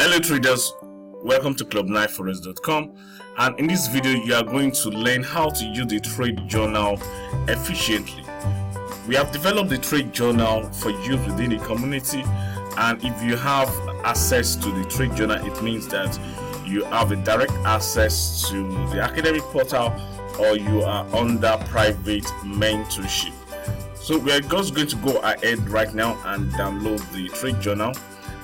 Hello traders, welcome to Club9Forex.com, and in this video you are going to learn how to use the trade journal efficiently. We have developed the trade journal for use within the community, and if you have access to the trade journal, it means that you have a direct access to the academic portal or you are under private mentorship. So we are just going to go ahead right now and download the trade journal.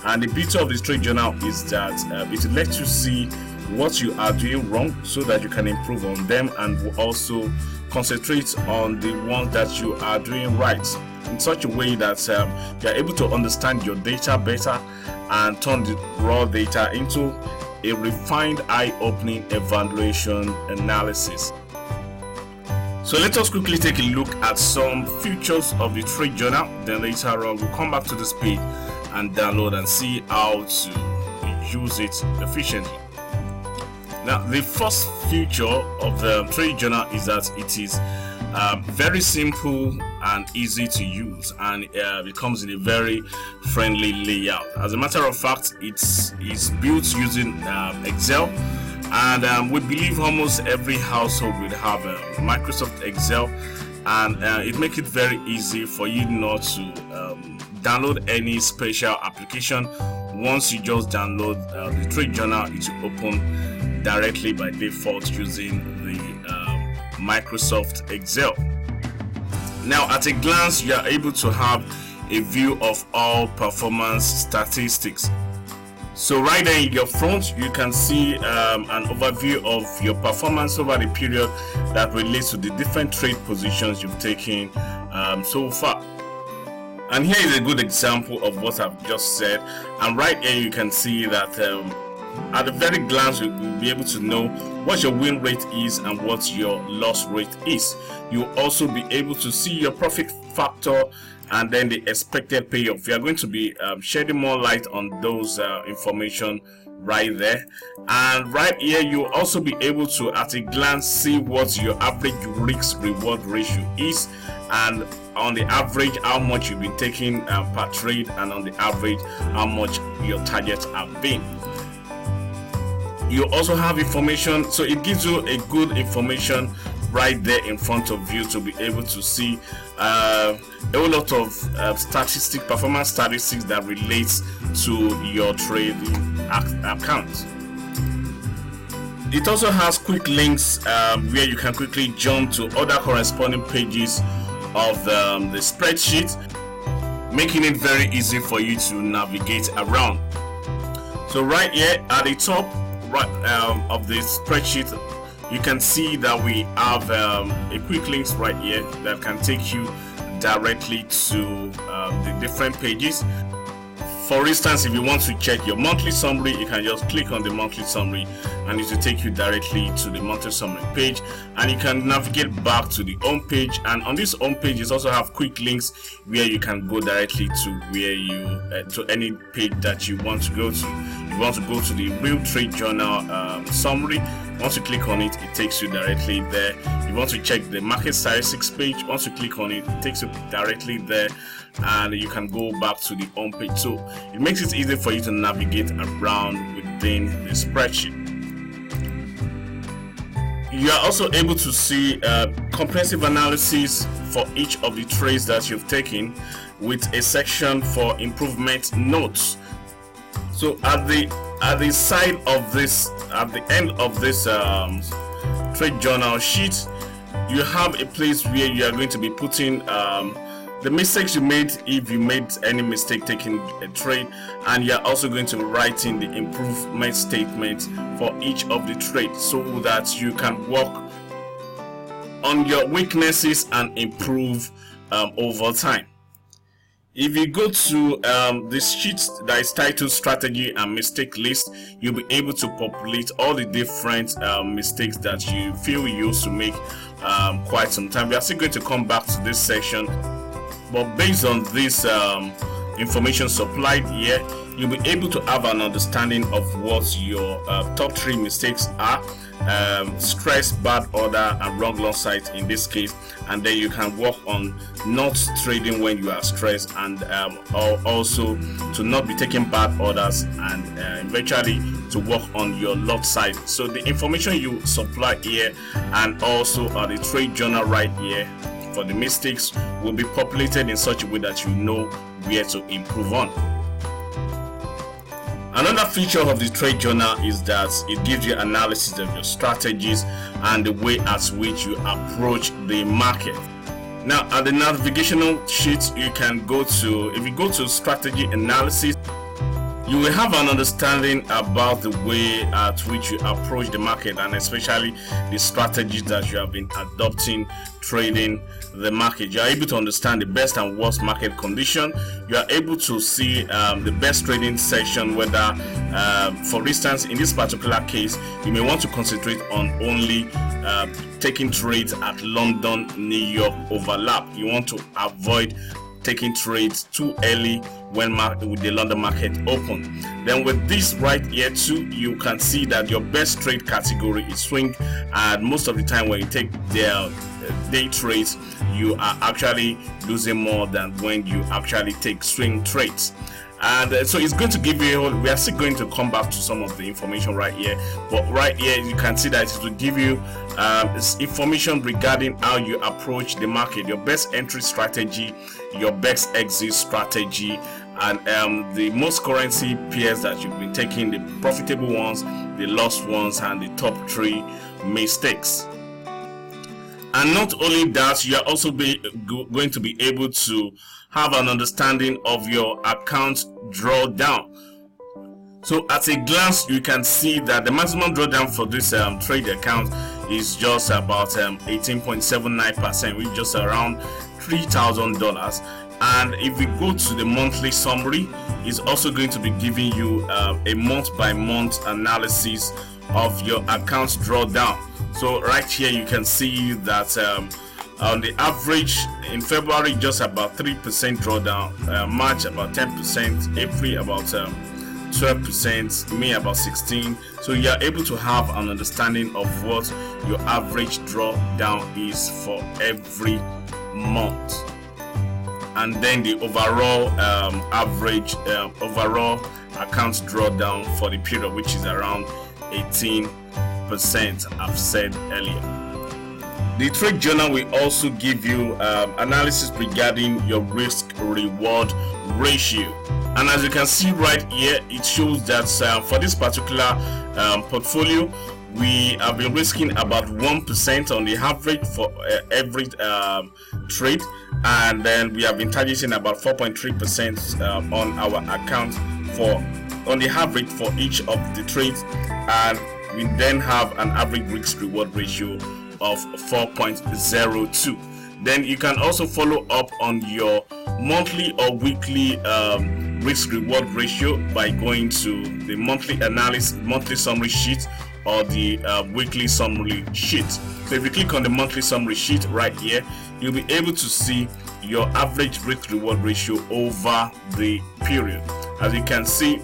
And the beauty of this trade journal is that it will let you see what you are doing wrong so that you can improve on them, and will also concentrate on the ones that you are doing right in such a way that you are able to understand your data better and turn the raw data into a refined, eye-opening evaluation analysis. So let us quickly take a look at some features of the trade journal. Then later on we'll come back to this page and download and see how to use it efficiently. Now, the first feature of the trade journal is that it is very simple and easy to use, and it comes in a very friendly layout. As a matter of fact, it's built using Excel, and we believe almost every household will have Microsoft Excel, and it makes it very easy for you not to download any special application. Once you just download the trade journal, it will open directly by default using the Microsoft Excel. Now, at a glance, you are able to have a view of all performance statistics. So right there in your front, you can see an overview of your performance over the period that relates to the different trade positions you've taken so far. And here is a good example of what I've just said. And right here you can see that at a very glance you will be able to know what your win rate is and what your loss rate is. You'll also be able to see your profit factor and then the expected payoff. We are going to be shedding more light on those information right there. And right here you'll also be able to at a glance see what your average risk reward ratio is, and on the average how much you've been taking per trade, and on the average how much your targets have been. You also have information, so it gives you a good information right there in front of you to be able to see a whole lot of performance statistics that relates to your trading account. It also has quick links where you can quickly jump to other corresponding pages of the spreadsheet, making it very easy for you to navigate around. So right here at the top of the spreadsheet, you can see that we have a quick links right here that can take you directly to the different pages. For instance, if you want to check your monthly summary, you can just click on the monthly summary and it will take you directly to the monthly summary page, and you can navigate back to the home page. And on this home page, you also have quick links where you can go directly to where you to any page that you want to go to. You want to go to the real trade journal summary. Once you click on it, it takes you directly there. You want to check the market statistics page. Once you click on it, it takes you directly there, and you can go back to the home page. So it makes it easy for you to navigate around within the spreadsheet. You are also able to see comprehensive analysis for each of the trades that you've taken, with a section for improvement notes. So at the side of this, at the end of this trade journal sheet, you have a place where you are going to be putting the mistakes you made, if you made any mistake taking a trade, and you are also going to be writing the improvement statement for each of the trades so that you can work on your weaknesses and improve over time. If you go to this sheet that is titled Strategy and Mistake List, you'll be able to populate all the different mistakes that you feel you used to make quite some time. We are still going to come back to this section, but based on this information supplied here, you'll be able to have an understanding of what your top 3 mistakes are. Stress, bad order, and wrong long sight in this case, and then you can work on not trading when you are stressed, and also to not be taking bad orders, and eventually to work on your lot size. So the information you supply here and also the trade journal right here for the mistakes will be populated in such a way that you know where to improve on. Another feature of the trade journal is that it gives you analysis of your strategies and the way as which you approach the market. Now, at the navigational sheet, you can go to, if you go to strategy analysis, you will have an understanding about the way at which you approach the market, and especially the strategies that you have been adopting trading the market. You are able to understand the best and worst market condition. You are able to see the best trading session, whether for instance in this particular case you may want to concentrate on only taking trades at London New York overlap. You want to avoid taking trades too early when with the London market open. Then with this right here too, you can see that your best trade category is swing, and most of the time when you take their day trades, you are actually losing more than when you actually take swing trades. And so it's going to give you, we are still going to come back to some of the information right here, but right here you can see that it will give you information regarding how you approach the market, your best entry strategy, your best exit strategy, and the most currency pairs that you've been taking, the profitable ones, the lost ones, and the top 3 mistakes. And not only that, you are also going to be able to have an understanding of your account drawdown. So at a glance, you can see that the maximum drawdown for this trade account is just about 18.79%, which is just around $3,000. And if we go to the monthly summary, it's also going to be giving you a month-by-month analysis of your account drawdown. So right here you can see that on the average in February just about 3% drawdown, March about 10%, April about 12%, May about 16%. So you are able to have an understanding of what your average drawdown is for every month, and then the overall average overall account drawdown for the period, which is around 18%, I've said earlier. The trade journal will also give you analysis regarding your risk reward ratio, and as you can see right here, it shows that for this particular portfolio, we have been risking about 1% on the average for every trade, and then we have been targeting about 4.3% on our account on the average for each of the trades, and we then have an average risk reward ratio of 4.02. Then you can also follow up on your monthly or weekly risk reward ratio by going to the monthly summary sheet or the weekly summary sheet. So if you click on the monthly summary sheet right here, you'll be able to see your average risk reward ratio over the period. As you can see,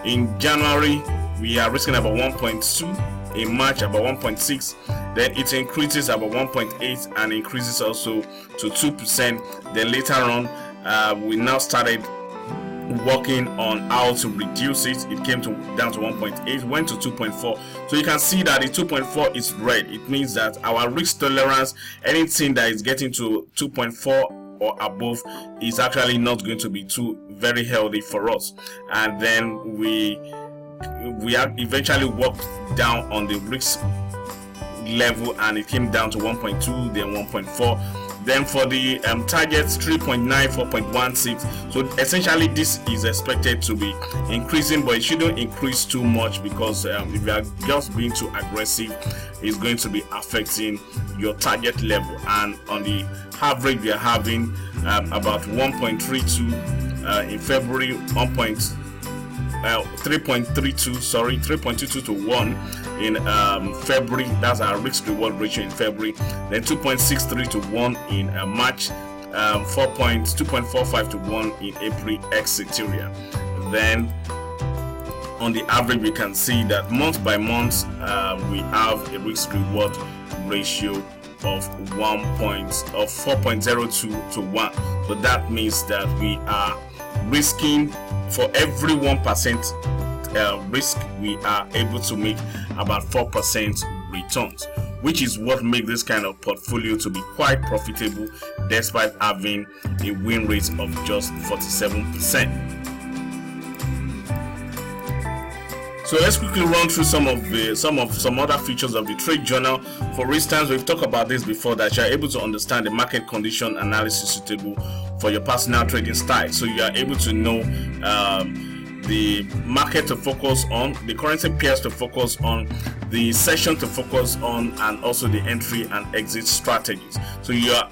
in January we are risking about 1.2, in March about 1.6, then it increases about 1.8 and increases also to 2%. Then later on we now started working on how to reduce it. It came down to 1.8, went to 2.4. So you can see that the 2.4 is red. It means that our risk tolerance, anything that is getting to 2.4 or above, is actually not going to be very healthy for us. And then we have eventually worked down on the risk level, and it came down to 1.2, then 1.4. Then for the targets, 3.9, 4.16. So essentially this is expected to be increasing, but it shouldn't increase too much, because if you are just being too aggressive, it's going to be affecting your target level. And on the average, we are having about 1.32 in February, 3.22 to 1 in February. That's our risk reward ratio in February. Then 2.63 to 1 in March, 2.45 to 1 in April, etc. then on the average we can see that month by month we have a risk reward ratio of 4.02 to 1. So that means that we are risking, for every 1% risk, we are able to make about 4% returns, which is what makes this kind of portfolio to be quite profitable despite having a win rate of just 47%. So let's quickly run through some other features of the trade journal. For instance, we've talked about this before, that you are able to understand the market condition analysis suitable for your personal trading style. So you are able to know the market to focus on, the currency pairs to focus on, the session to focus on, and also the entry and exit strategies. So you are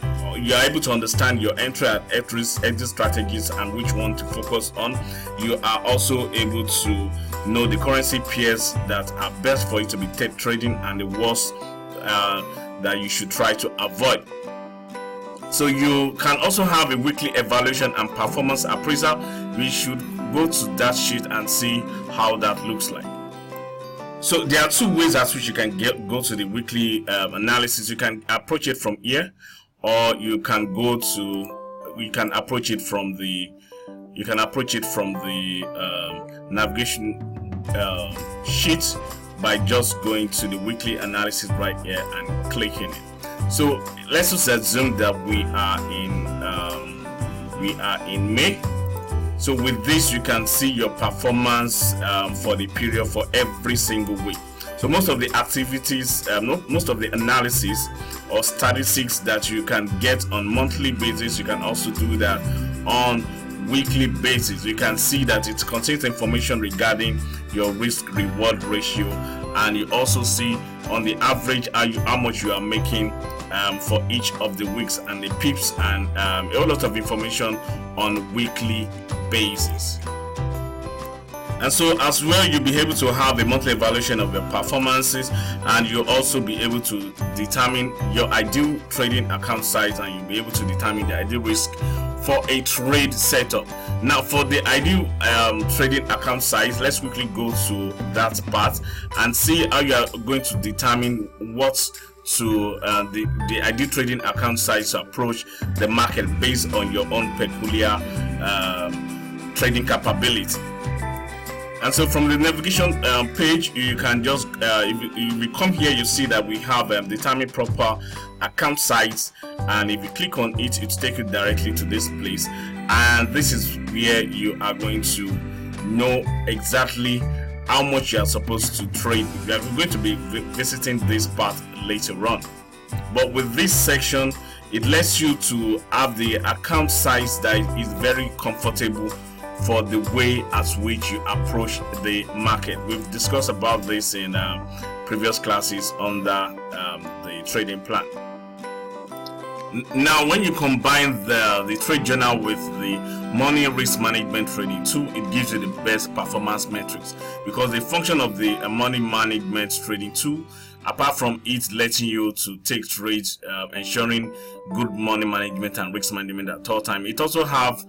able to understand your entry and exit strategies and which one to focus on. You are also able to know the currency pairs that are best for you to be trading and the worst that you should try to avoid. So you can also have a weekly evaluation and performance appraisal. We should go to that sheet and see how that looks like. So there are two ways at which you can go to the weekly analysis. You can approach it from here, or you can approach it from the navigation sheet by just going to the weekly analysis right here and clicking it. So let's just assume that we are in May. So with this, you can see your performance for the period for every single week. So most of the activities, most of the analysis or statistics that you can get on monthly basis, you can also do that on weekly basis. You can see that it contains information regarding your risk reward ratio, and you also see on the average how much you are making for each of the weeks, and the pips, and a whole lot of information on weekly basis. And so as well, you'll be able to have a monthly evaluation of your performances, and you'll also be able to determine your ideal trading account size, and you'll be able to determine the ideal risk for a trade setup. Now for the ideal trading account size, let's quickly go to that part and see how you are going to determine what to the ideal trading account size to approach the market based on your own peculiar trading capability. And so from the navigation page, you can just if you come here, you see that we have determine proper account size, and if you click on it, it takes you directly to this place, and this is where you are going to know exactly how much you are supposed to trade. We are going to be visiting this part later on, but with this section, it lets you to have the account size that is very comfortable for the way as which you approach the market. We've discussed about this in previous classes under the trading plan. Now when you combine the trade journal with the money risk management trading tool, it gives you the best performance metrics, because the function of the money management trading tool, apart from it letting you to take trades, ensuring good money management and risk management at all time, it also has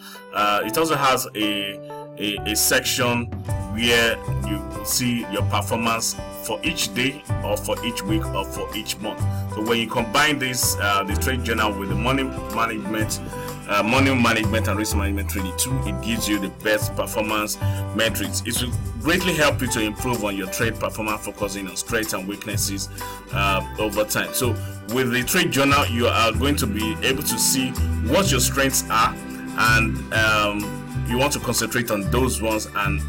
a section where you will see your performance for each day, or for each week, or for each month. So when you combine this the trade journal with the money management and risk management trading tool, it gives you the best performance metrics. It will greatly help you to improve on your trade performance, focusing on strengths and weaknesses over time. So with the trade journal, you are going to be able to see what your strengths are, and you want to concentrate on those ones, and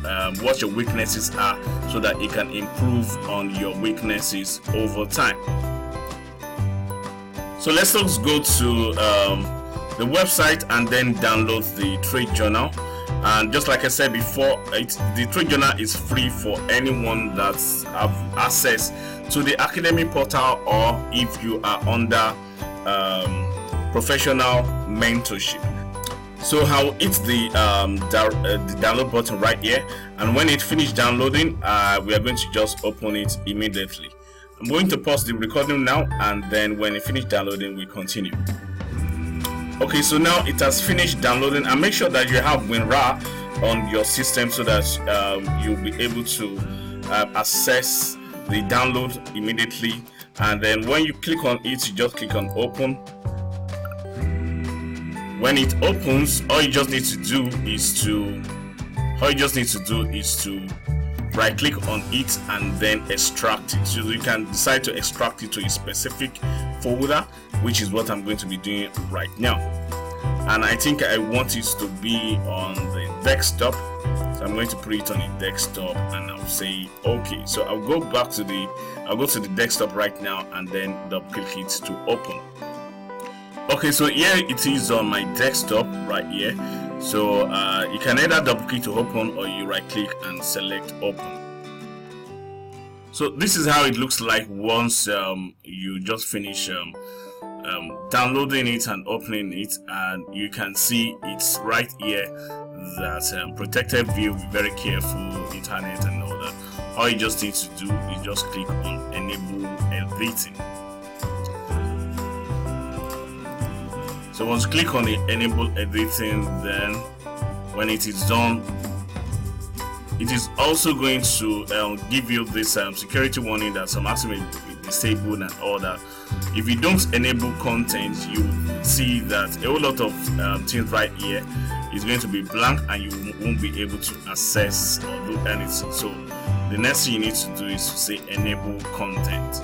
what your weaknesses are, so that you can improve on your weaknesses over time. So let's just go to the website and then download the trade journal. And just like I said before, the trade journal is free for anyone that's have access to the academy portal, or if you are under professional mentorship. So I'll hit the download button right here, and when it finished downloading, we are going to just open it immediately. I'm going to pause the recording now, and then when it finished downloading, we continue. Okay, so now it has finished downloading, and make sure that you have WinRAR on your system so that you'll be able to access the download immediately. And then when you click on it, you just click on open. When it opens, all you just need to do is to right click on it and then extract it. So you can decide to extract it to a specific folder, which is what I'm going to be doing right now. And I think I want it to be on the desktop, so I'm going to put it on the desktop and I'll say okay. So I'll go to the desktop right now and then double click it to open. Okay, so here it is on my desktop right here. So you can either double click to open or you right click and select open. So this is how it looks like once you just finish downloading it and opening it, and you can see it's right here that protected view, be very careful, internet and all that. All you just need to do is just click on enable everything. So once you click on the enable everything, then when it is done, it is also going to give you this security warning that some apps may be disabled and all that. If you don't enable content, you will see that a whole lot of things right here is going to be blank and you won't be able to access or do anything. So the next thing you need to do is to say enable content.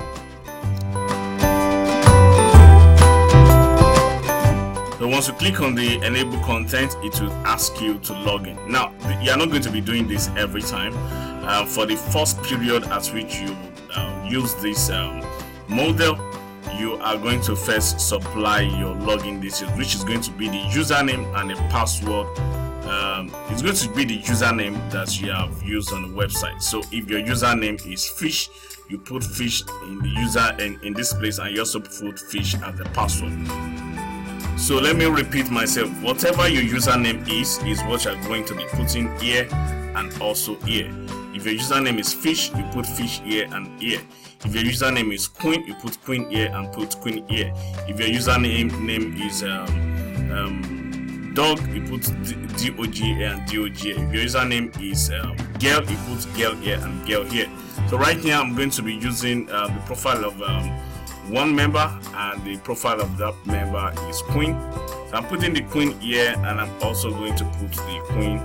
So once you click on the enable content, it will ask you to log in. Now, you are not going to be doing this every time. For the first period at which you use this model, you are going to first supply your login details, which is going to be the username and the password. It's going to be the username that you have used on the website. So if your username is fish, you put fish in the user in this place, and you also put fish as the password. So let me repeat myself. Whatever your username is what you're going to be putting here and also here. If your username is fish, you put fish here and here. If your username is queen, you put queen here and put queen here. If your username is dog, you put dog here and dog here. If your username is girl, you put girl here and girl here. So right now I'm going to be using the profile of one member, and the profile of that member is queen. So I'm putting the queen here, and I'm also going to put the queen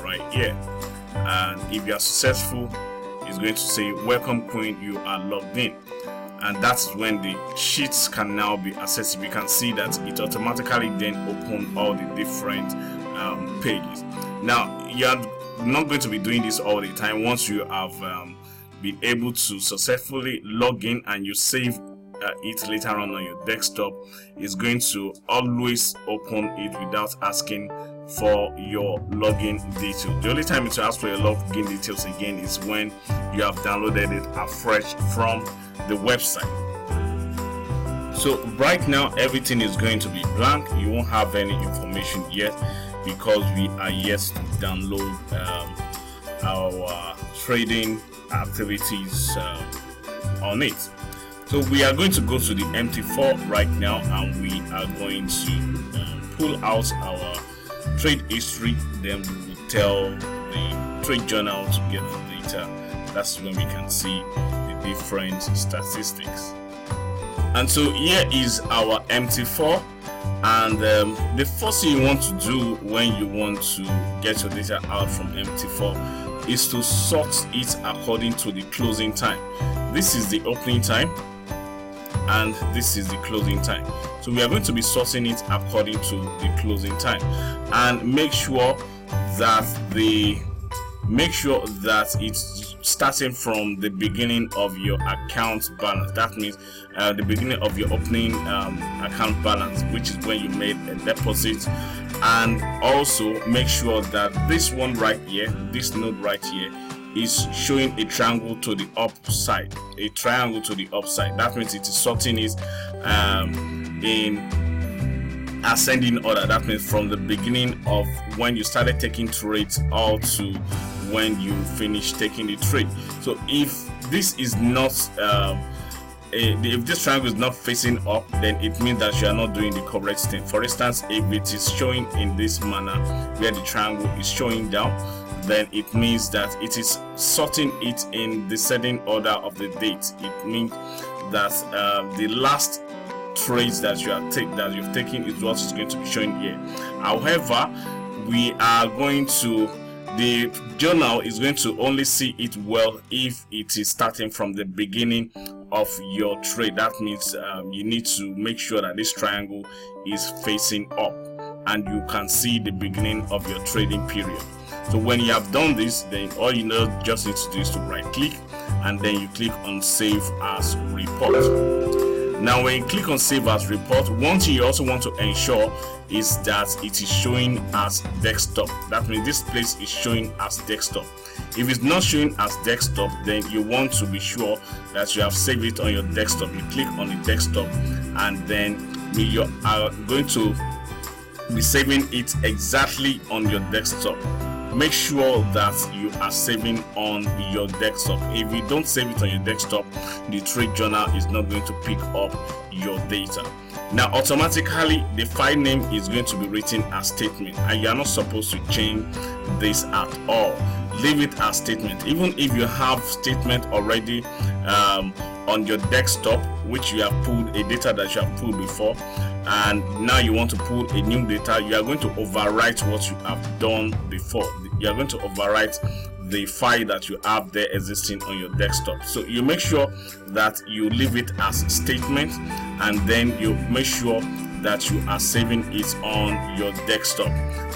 right here. And if you are successful, it's going to say welcome queen, you are logged in. And that's when the sheets can now be accessible. You can see that it automatically then open all the different pages. Now you are not going to be doing this all the time. Once you have been able to successfully log in and you save it later on your desktop, is going to always open it without asking for your login details. The only time it will ask for your login details again is when you have downloaded it afresh from the website. So right now everything is going to be blank. You won't have any information yet because we are yet to download our trading activities on it. So we are going to go to the MT4 right now, and we are going to pull out our trade history. Then we will tell the trade journal to get the data. That's when we can see the different statistics. And so here is our MT4, and the first thing you want to do when you want to get your data out from MT4 is to sort it according to the closing time. This is the opening time and this is the closing time. So we are going to be sorting it according to the closing time, and make sure that it's starting from the beginning of your account balance. That means the beginning of your opening account balance, which is when you made a deposit. And also make sure that this one right here, this node right here, is showing a triangle to the upside. A triangle to the upside. That means it is sorting it in ascending order. That means from the beginning of when you started taking trades all to when you finish taking the trade. So if this is not if this triangle is not facing up, then it means that you are not doing the correct thing. For instance, if it is showing in this manner where the triangle is showing down, then it means that it is sorting it in descending order of the date. It means that the last trades that you've taken is what is going to be showing here. However, we are going to, the journal is going to only see it well if it is starting from the beginning of your trade. That means you need to make sure that this triangle is facing up and you can see the beginning of your trading period. So when you have done this, then all you just need to do is to right click and then you click on save as report. Now when you click on save as report, one thing you also want to ensure is that it is showing as desktop. That means this place is showing as desktop. If it's not showing as desktop, then you want to be sure that you have saved it on your desktop. You click on the desktop and then you are going to be saving it exactly on your desktop. Make sure that you are saving on your desktop. If you don't save it on your desktop, the trade journal is not going to pick up your data. Now automatically the file name is going to be written as statement, and you are not supposed to change this at all. Leave it as statement. Even if you have statement already on your desktop, which you have pulled a data that you have pulled before, and now you want to pull a new data, you are going to overwrite what you have done before. You are going to overwrite the file that you have there existing on your desktop. So you make sure that you leave it as statement, and then you make sure that you are saving it on your desktop.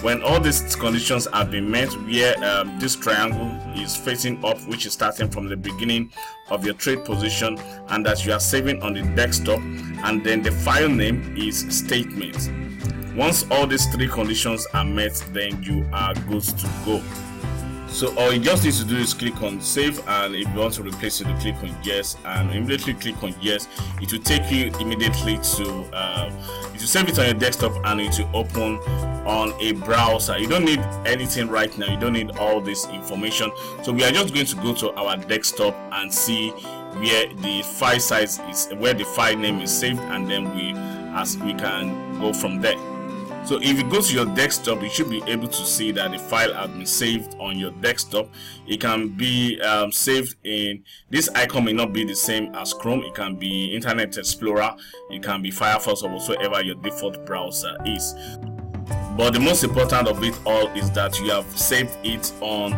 When all these conditions have been met, where this triangle is facing up, which is starting from the beginning of your trade position, and that you are saving on the desktop, and then the file name is statement. Once all these three conditions are met, then you are good to go. So all you just need to do is click on save, and if you want to replace it, you click on yes, and immediately click on yes. It will take you immediately to it will save it on your desktop and it will open on a browser. You don't need anything right now, you don't need all this information. So we are just going to go to our desktop and see where the file size is, where the file name is saved, and then we can go from there. So if you go to your desktop, you should be able to see that the file has been saved on your desktop. It can be saved in, this icon may not be the same as Chrome. It can be Internet Explorer, it can be Firefox, or whatsoever your default browser is. But the most important of it all is that you have saved it on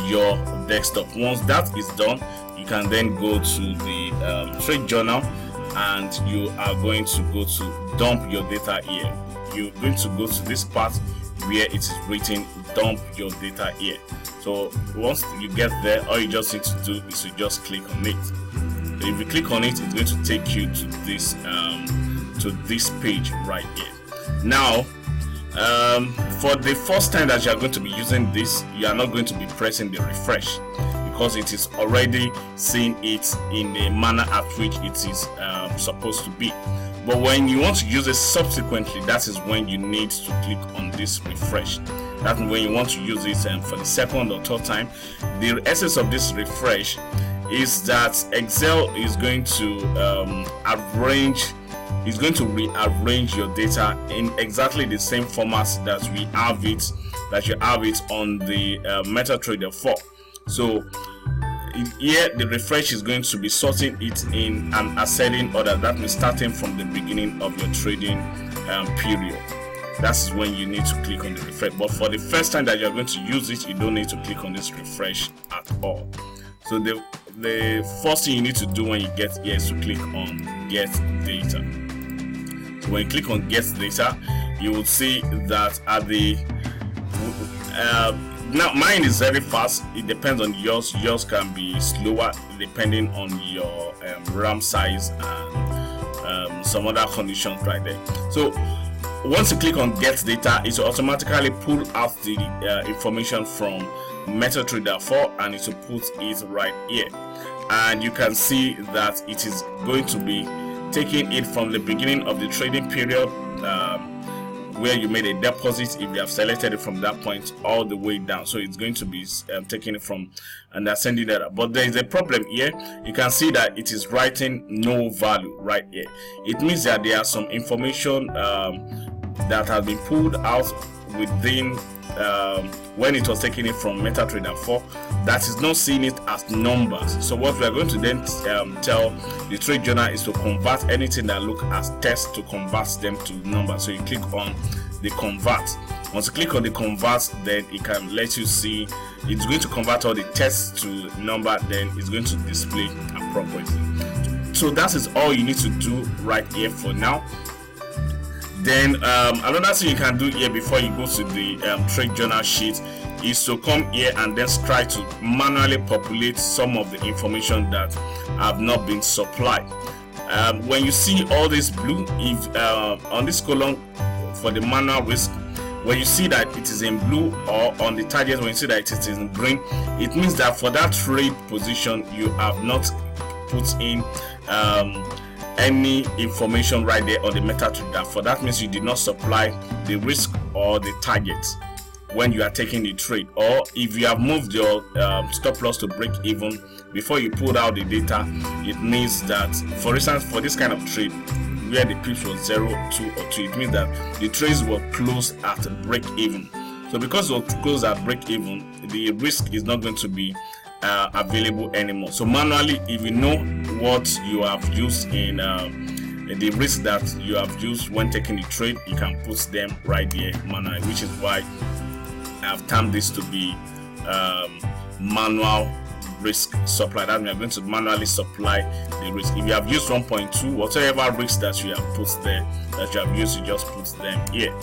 your desktop. Once that is done, you can then go to the trade journal, and you are going to go to dump your data here. You're going to go to this part where it is written dump your data here. So once you get there, all you just need to do is to just click on it. So if you click on it, it's going to take you to this page right here. Now for the first time that you are going to be using this, you are not going to be pressing the refresh, because it is already seeing it in the manner at which it is supposed to be. But when you want to use it subsequently, that is when you need to click on this refresh. That's when you want to use it for the second or third time. The essence of this refresh is that Excel is going to rearrange your data in exactly the same format that you have it on the MetaTrader 4. So here the refresh is going to be sorting it in an ascending order. That means starting from the beginning of your trading period. That's when you need to click on the refresh. But for the first time that you're going to use it, you don't need to click on this refresh at all. So the first thing you need to do when you get here is to click on get data. So when you click on get data, you will see that at the now mine is very fast. It depends on yours. Yours can be slower depending on your RAM size and some other conditions right there. So once you click on get data, it will automatically pull out the information from MetaTrader 4, and it will put it right here, and you can see that it is going to be taking it from the beginning of the trading period, where you made a deposit, if you have selected it from that point all the way down. So it's going to be taking it from and sending that. But there is a problem here. You can see that it is writing no value right here. It means that there are some information that has been pulled out within when it was taking it from MetaTrader 4 that is not seeing it as numbers. So what we are going to then tell the trade journal is to convert anything that look as text to convert them to numbers. So you click on the convert. Once you click on the convert, then it can let you see it's going to convert all the text to number, then it's going to display appropriately. So that is all you need to do right here for now. Then another thing you can do here before you go to the trade journal sheet is to come here and then try to manually populate some of the information that have not been supplied. When you see all this blue, if on this column for the manual risk, when you see that it is in blue, or on the target when you see that it is in green, it means that for that trade position you have not put in any information right there on the MetaTrader. For that means you did not supply the risk or the target when you are taking the trade, or if you have moved your stop loss to break even before you pulled out the data, it means that, for instance, for this kind of trade where the pips was 0, 2 or 2, it means that the trades were closed at break even. So because it was closed at break even, the risk is not going to be available anymore. So manually, if you know what you have used in the risk that you have used when taking the trade, you can put them right there manually, which is why I have termed this to be manual risk supply. That means I'm going to manually supply the risk. If you have used 1.2, whatever risk that you have put there, that you have used, you just put them here.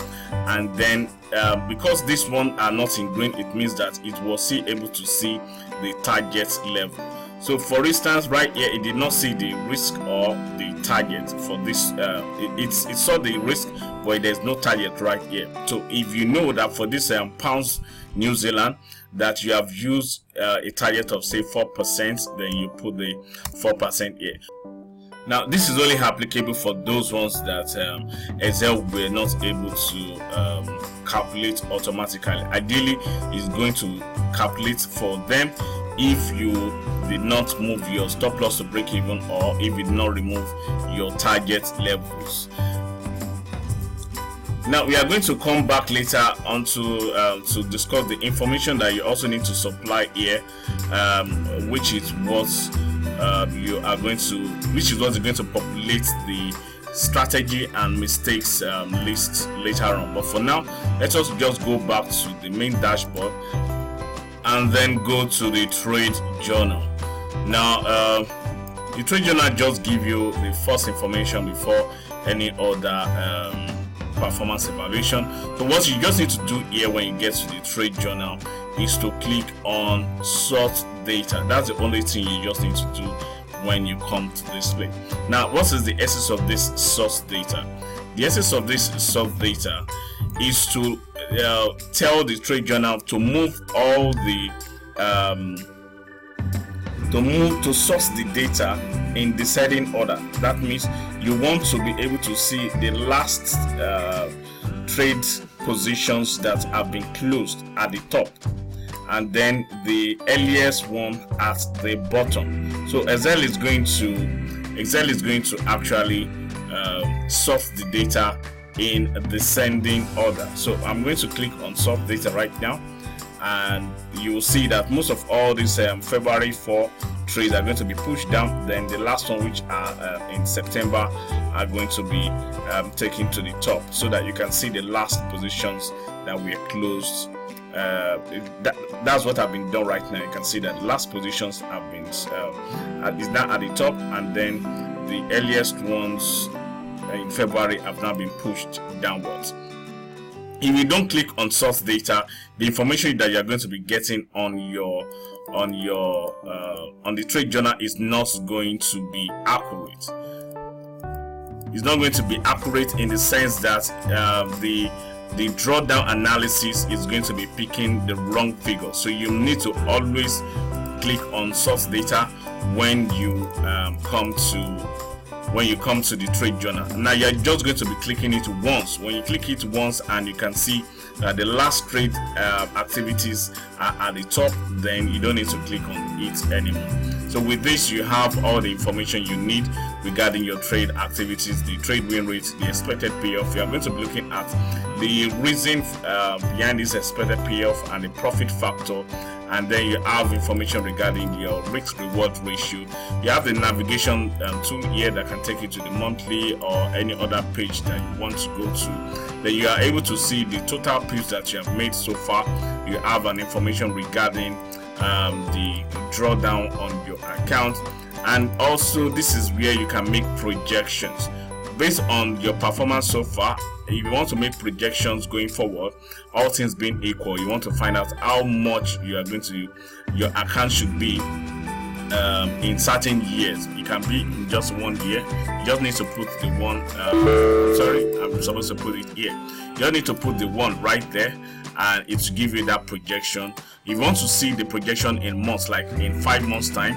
And then because this one are not in green, it means that it was able to see the target level. So for instance, right here, it did not see the risk or the target for this. It saw the risk, but there's no target right here. So if you know that for this pounds New Zealand that you have used a target of say 4%, then you put the 4% here. Now this is only applicable for those ones that Excel were not able to calculate automatically. Ideally, it's going to calculate for them if you did not move your stop loss to break even, or if you did not remove your target levels. Now we are going to come back later on to discuss the information that you also need to supply here, which is what you're going to populate the strategy and mistakes list later on. But for now, let us just go back to the main dashboard and then go to the trade journal. Now the trade journal just give you the first information before any other performance evaluation. So what you just need to do here when you get to the trade journal is to click on sort data. That's the only thing you just need to do when you come to display. Now what is the essence of this source data? The essence of this source data is to tell the trade journal to move all the to source the data in descending order. That means you want to be able to see the last trade positions that have been closed at the top, and then the earliest one at the bottom. So Excel is going to actually sort the data in descending order. So I'm going to click on sort data right now, and you will see that most of all these February 4 trades are going to be pushed down. Then the last one, which are in September, are going to be taken to the top, so that you can see the last positions that we are closed. That's what have been done right now. You can see that the last positions have been is now at the top, and then the earliest ones in February have now been pushed downwards. If you don't click on source data, the information that you are going to be getting on the trade journal is not going to be accurate. It's not going to be accurate in the sense that the drawdown analysis is going to be picking the wrong figure. So you need to always click on source data when you come to when you come to the trade journal. Now you're just going to be clicking it once. When you click it once and you can see that the last trade activities are at the top, then you don't need to click on it anymore. So with this, you have all the information you need regarding your trade activities, the trade win rate, the expected payoff. You are going to be looking at the reason behind this expected payoff and the profit factor, and then you have information regarding your risk reward ratio. You have the navigation tool here that can take you to the monthly or any other page that you want to go to. Then you are able to see the total pips that you have made so far. You have an information regarding the drawdown on your account, and also this is where you can make projections based on your performance so far. If you want to make projections going forward, all things being equal, you want to find out how much your account should be in certain years. It can be in just 1 year. You just need to put the one I'm supposed to put it here. You just need to put the one right there, and it will give you that projection. If you want to see the projection in months, like in 5 months time,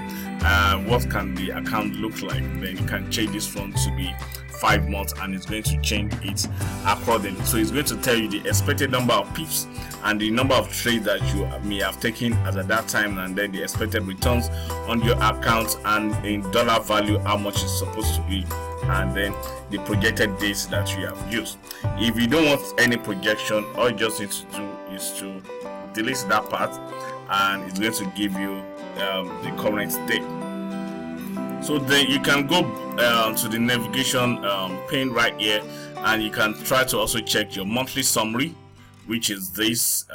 what can the account look like, then you can change this one to be 5 months, and it's going to change it accordingly. So it's going to tell you the expected number of pips and the number of trades that you may have taken as at that time, and then the expected returns on your account, and in dollar value how much it's supposed to be, and then the projected days that you have used. If you don't want any projection, all you just need to do is to delete that part, and it's going to give you the current date. So then you can go to the navigation pane right here, and you can try to also check your monthly summary, which is this.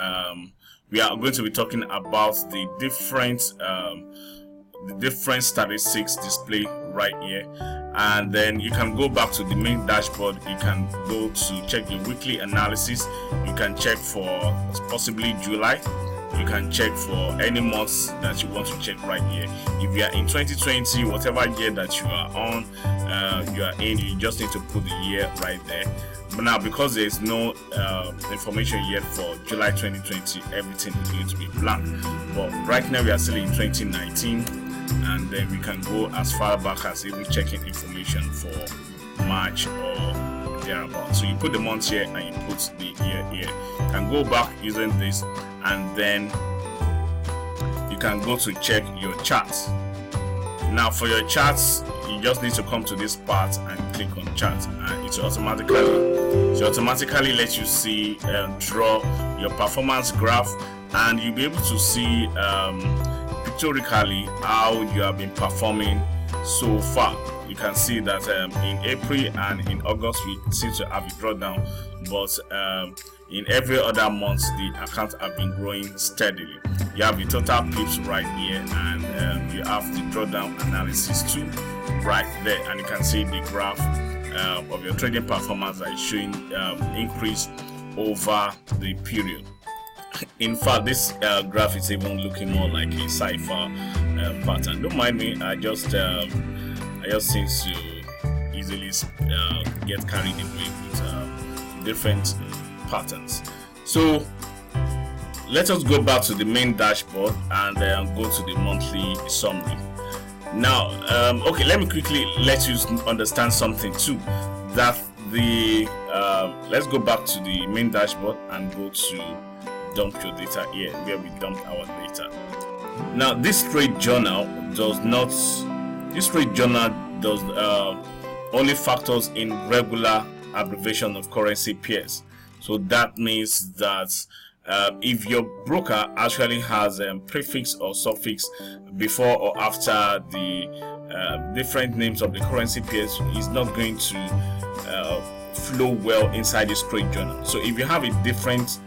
We are going to be talking about the different statistics display right here, and then you can go back to the main dashboard. You can go to check the weekly analysis. You can check for possibly July. You can check for any months that you want to check right here. If you are in 2020, whatever year that you are on, you are in, you just need to put the year right there. But now, because there is no information yet for July 2020, everything is going to be blank. But right now we are still in 2019, and then we can go as far back as even checking information for March or thereabout. So you put the month here and you put the year here. You can go back using this, and then you can go to check your charts. Now for your charts, you just need to come to this part and click on charts, and it automatically lets you see draw your performance graph, and you'll be able to see pictorially how you have been performing so far. You can see that in April and in August we seem to have a drawdown, but in every other month the account have been growing steadily. You have the total pips right here, and you have the drawdown analysis too right there, and you can see the graph of your trading performance that is showing increase over the period. In fact, this graph is even looking more like a cipher pattern. Don't mind me, I just seem to easily get carried away with different patterns. So let us go back to the main dashboard and go to the monthly summary. Now, okay, let me quickly let you understand something too. That the let's go back to the main dashboard and go to dump your data here, where we dump our data. Now, this trade journal does only factors in regular abbreviation of currency pairs. So that means that if your broker actually has a prefix or suffix before or after the different names of the currency pairs, is not going to flow well inside this trade journal. So if you have a different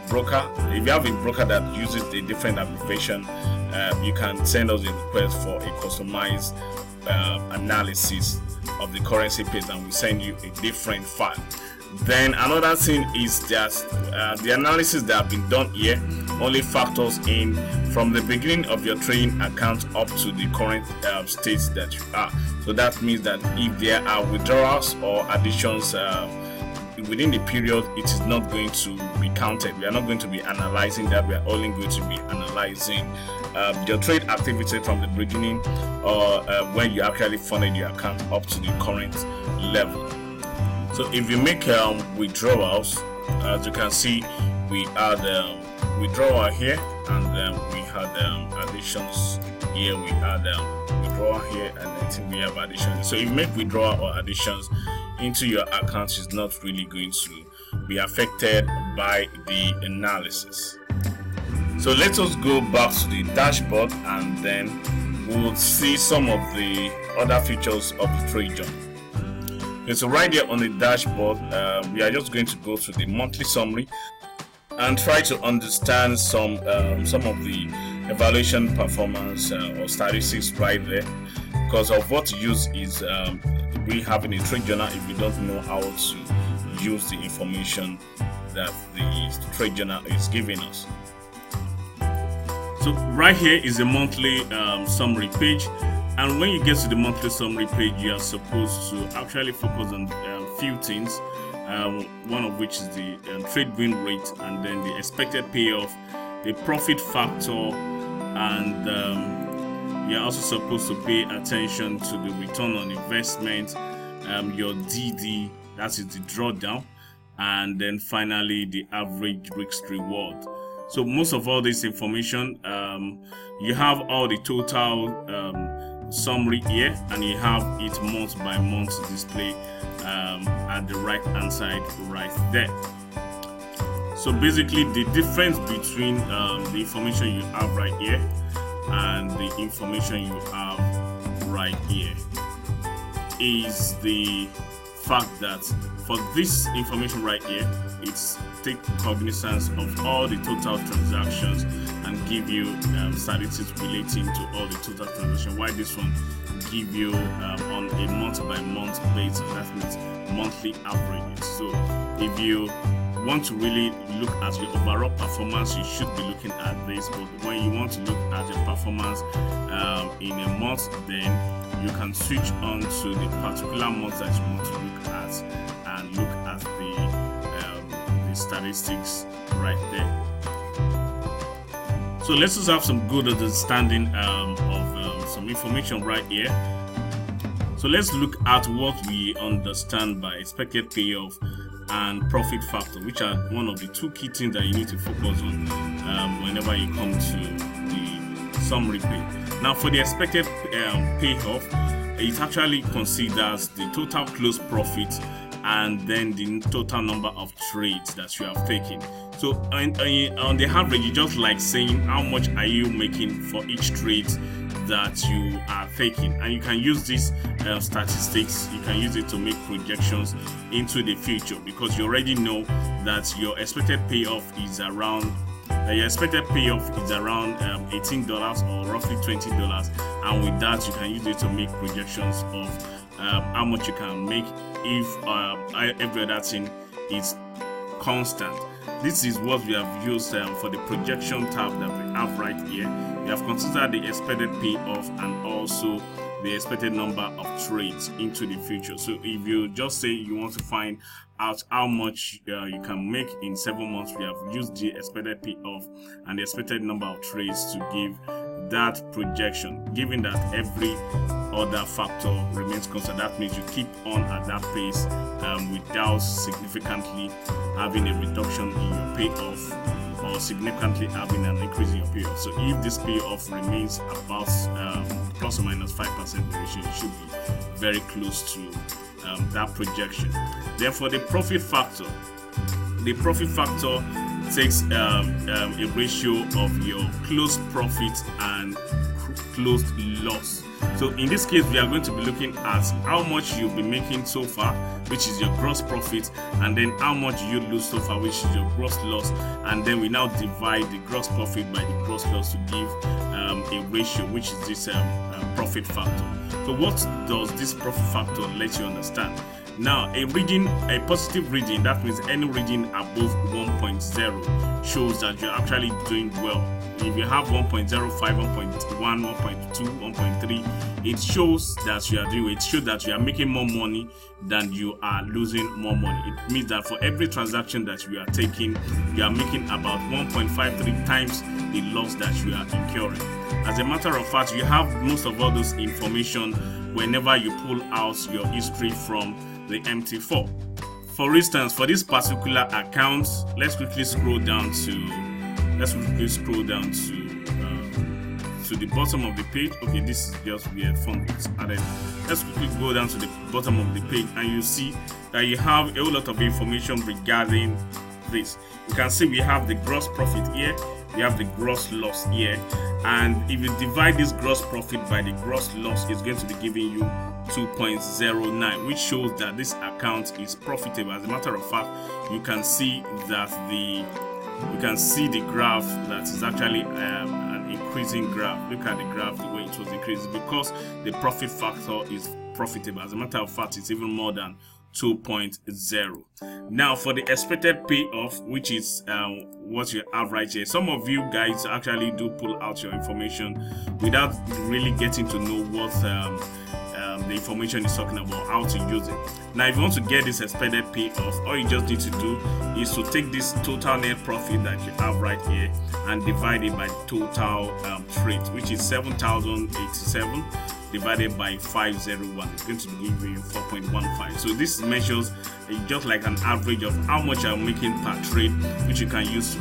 broker, if you have a broker that uses a different abbreviation, you can send us a request for a customized analysis of the currency pairs, and we send you a different file. Then another thing is that the analysis that have been done here only factors in from the beginning of your trading account up to the current state that you are. So that means that if there are withdrawals or additions within the period, it is not going to be counted. We are not going to be analyzing that. We are only going to be analyzing your trade activity from the beginning, or when you actually funded your account up to the current level. So if you make withdrawals, as you can see, we had withdrawal here, and then we had additions here. We had withdrawal here, and I think we have additions. So if you make withdrawal or additions into your account, is not really going to be affected by the analysis. So let us go back to the dashboard, and then we'll see some of the other features of the trade journal. Okay, so right here on the dashboard, we are just going to go to the monthly summary and try to understand some of the evaluation performance or statistics right there, because of what to use is we having a trade journal if we don't know how to use the information that the trade journal is giving us. So right here is a monthly summary page, and when you get to the monthly summary page, you are supposed to actually focus on a few things, one of which is the trade win rate, and then the expected payoff, the profit factor, and you're also supposed to pay attention to the return on investment, your DD, that is the drawdown, and then finally the average risk reward. So most of all this information, you have all the total summary here, and you have it month by month display at the right hand side right there. So basically the difference between the information you have right here and the information you have right here is the fact that for this information right here, it's take cognizance of all the total transactions and give you statistics relating to all the total transactions, while this one give you on a month by month basis, that means monthly averages. So if you want to really look at your overall performance, you should be looking at this, but when you want to look at your performance in a month, then you can switch on to the particular month that you want to look at and look at the statistics right there. So let's just have some good understanding of some information right here. So let's look at what we understand by expected payoff and profit factor, which are one of the two key things that you need to focus on whenever you come to the summary page. Now for the expected payoff, it actually considers the total close profit and then the total number of trades that you have taken. So on the average, you just like saying how much are you making for each trade that you are taking, and you can use these statistics, you can use it to make projections into the future, because you already know that your expected payoff is around $18 or roughly $20, and with that you can use it to make projections of how much you can make if every other thing is constant. This is what we have used for the projection tab that we have right here. We have considered the expected payoff and also the expected number of trades into the future. So if you just say you want to find out how much you can make in 7 months, we have used the expected payoff and the expected number of trades to give that projection. Given that every other factor remains constant, that means you keep on at that pace without significantly having a reduction in your payoff or significantly having an increase in your payoff. So if this payoff remains about plus or minus 5% variation, it should be very close to that projection. Therefore, the profit factor takes a ratio of your closed profit and closed loss. So in this case, we are going to be looking at how much you'll be making so far, which is your gross profit, and then how much you lose so far, which is your gross loss, and then we now divide the gross profit by the gross loss to give a ratio, which is this profit factor. So what does this profit factor let you understand? Now a positive reading, that means any reading above 1.0 shows that you're actually doing well. If you have 1.05, 1.1, 1.2, 1.3, it shows that you are doing. It shows that you are making more money than you are losing more money. It means that for every transaction that you are taking, you are making about 1.53 times the loss that you are incurring. As a matter of fact, you have most of all those information whenever you pull out your history from the MT4. For instance, for this particular account, let's quickly scroll down to the bottom of the page. Okay, this is just where fund was added. Let's quickly go down to the bottom of the page, and you see that you have a whole lot of information regarding this. You can see we have the gross profit here, we have the gross loss here, and if you divide this gross profit by the gross loss, it's going to be giving you 2.09, which shows that this account is profitable. As a matter of fact, you can see that the graph that is actually an increasing graph. Look at the graph, the way it was increasing, because the profit factor is profitable. As a matter of fact, it's even more than 2.0. Now for the expected payoff, which is what you have right here, some of you guys actually do pull out your information without really getting to know what the information is talking about, how to use it. Now if you want to get this expected payoff, all you just need to do is to take this total net profit that you have right here and divide it by the total trade, which is 7,087 divided by 501. It's going to give you 4.15. So this measures just like an average of how much you're making per trade, which you can use to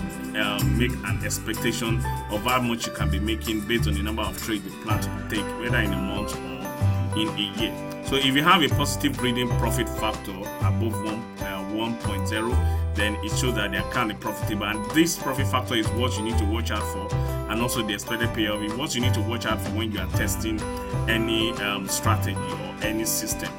make an expectation of how much you can be making based on the number of trades you plan to take, whether in a month or in a year. So if you have a positive reading profit factor above 1.0, then it shows that the account is profitable, and this profit factor is what you need to watch out for, and also the expected payoff is what you need to watch out for when you are testing any strategy or any system.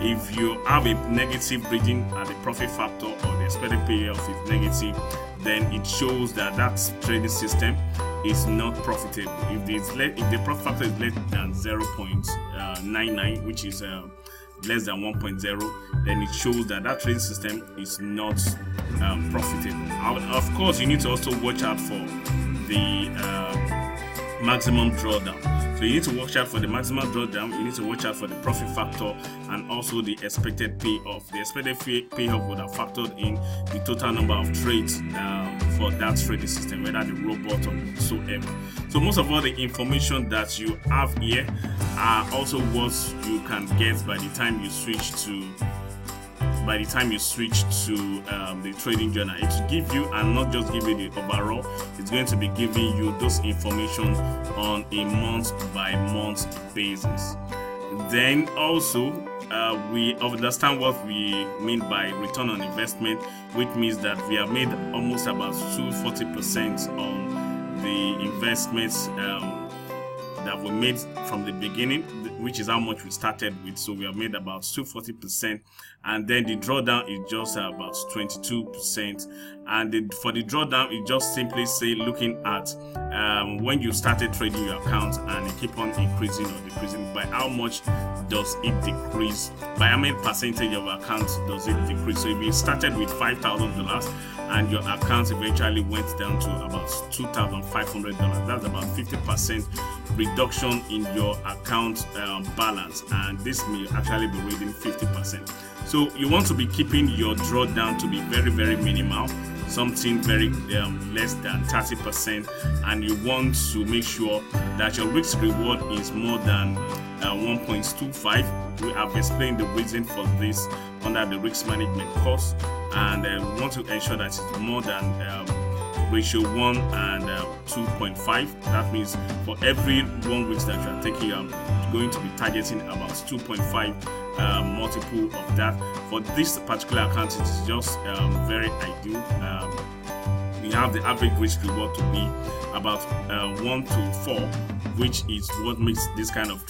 If you have a negative reading at the profit factor or the expected payoff is negative, then it shows that that trading system is not profitable. If the profit factor is less than 0.99, which is less than 1.0, then it shows that that trading system is not profitable. Of course, you need to also watch out for the maximum drawdown. So you need to watch out for the maximum drawdown, you need to watch out for the profit factor, and also the expected payoff. The expected payoff would have factored in the total number of trades for that trading system, whether the robot or whatsoever. So most of all the information that you have here are also what you can get by the time you switch to the trading journal. It will give you, and not just give you the overall, it's going to be giving you those information on a month by month basis. Then also we understand what we mean by return on investment, which means that we have made almost about 240% on the investments that we made from the beginning, which is how much we started with. So we have made about 240%, and then the drawdown is just about 22%. And for the drawdown, it just simply say looking at when you started trading your account and it keep on increasing or decreasing, by how much does it decrease, by how many percentage of account does it decrease. So if you started with $5,000 and your account eventually went down to about $2,500, that's about 50% reduction in your account balance, and this may actually be reading 50%. So you want to be keeping your drawdown to be very, very minimal, something very less than 30%, and you want to make sure that your risk reward is more than 1.25. We have explained the reason for this under the risk management course, and we want to ensure that it's more than ratio 1 and 2.5. That means for every 1 risk that you are taking, you are going to be targeting about 2.5 multiple of that. For this particular account, it is just very ideal. We have the average risk reward to be about 1 to 4, which is what makes this kind of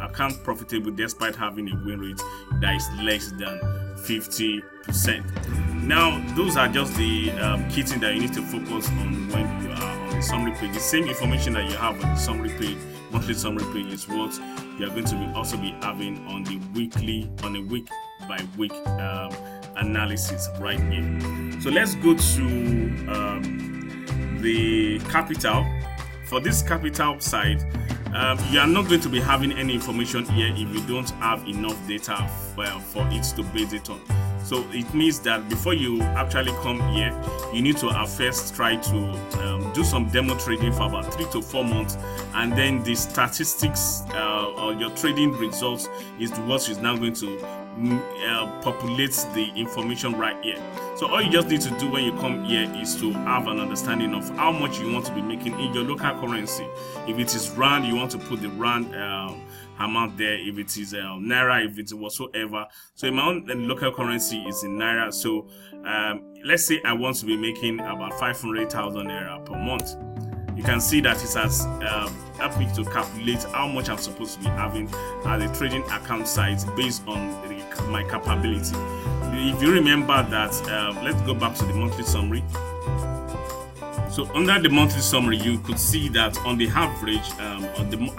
account profitable despite having a win rate that is less than 50%. Now, those are just the key things that you need to focus on when you are on the summary page. The same information that you have on the summary page, monthly summary page, is what you are going to also be having on the weekly, on a week by week analysis right here. So let's go to the capital. For this capital side, you are not going to be having any information here if you don't have enough data for it to base it on. So it means that before you actually come here, you need to first try to do some demo trading for about 3 to 4 months, and then the statistics or your trading results is what is now going to populate the information right here. So all you just need to do when you come here is to have an understanding of how much you want to be making in your local currency. If it is rand, you want to put the rand amount there. If it is naira, if it's whatsoever. So in my own local currency is in naira. So let's say I want to be making about 500,000 naira per month. You can see that it has helped me to calculate how much I'm supposed to be having at the trading account size based on my capability. If you remember that, let's go back to the monthly summary. So under the monthly summary, you could see that on the average,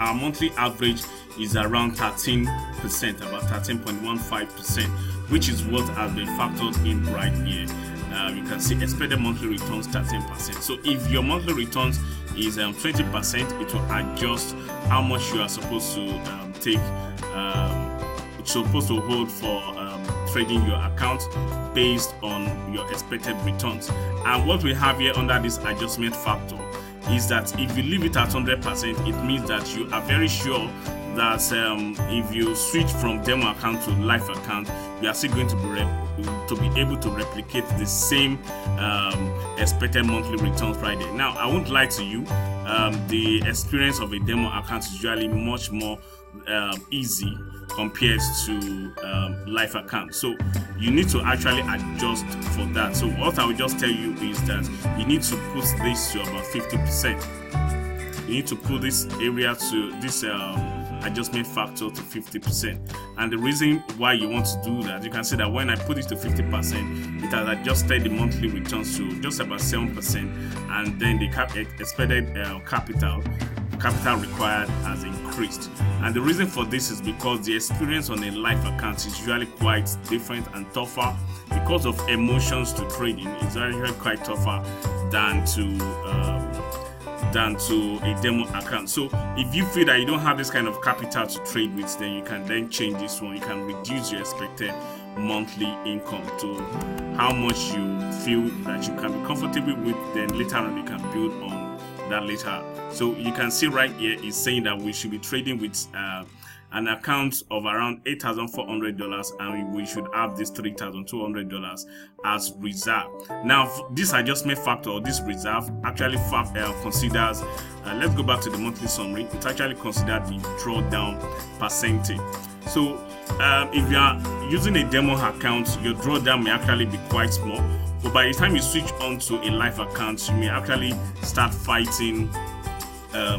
our monthly average is around 13%, about 13.15%, which is what has been factored in right here. You can see expected monthly returns 13%. So if your monthly returns is 20%, it will adjust how much you are supposed to supposed to hold for trading your account based on your expected returns. And what we have here under this adjustment factor is that if you leave it at 100%, it means that you are very sure that if you switch from demo account to live account, you are still going to be able to replicate the same expected monthly returns right there. Now, I won't lie to you, the experience of a demo account is usually much more easy compared to live account. So you need to actually adjust for that. So what I will just tell you is that you need to put this to about 50%. You need to put this area to this adjustment factor to 50%. And the reason why you want to do that, you can see that when I put it to 50%, it has adjusted the monthly returns to just about 7%, and then the expected capital required has increased. And the reason for this is because the experience on a live account is usually quite different and tougher because of emotions to trading. It's usually quite tougher than to a demo account. So if you feel that you don't have this kind of capital to trade with, then you can then change this one. You can reduce your expected monthly income to how much you feel that you can be comfortable with, then later on you can build on that later. So you can see right here is saying that we should be trading with an account of around $8,400, and we should have this $3,200 as reserve. Now, this adjustment factor, or this reserve, actually considers, let's go back to the monthly summary, it actually considers the drawdown percentage. So if you are using a demo account, your drawdown may actually be quite small, but by the time you switch on to a live account, you may actually start fighting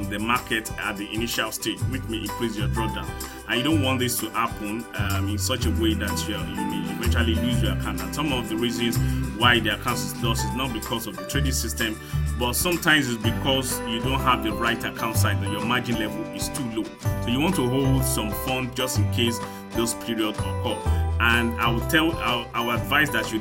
the market at the initial stage, which may increase your drawdown. And you don't want this to happen in such a way that you may eventually lose your account. And some of the reasons why the account is lost is not because of the trading system, but sometimes it's because you don't have the right account size, or your margin level is too low. So you want to hold some fund just in case those periods occur. And I will advise that you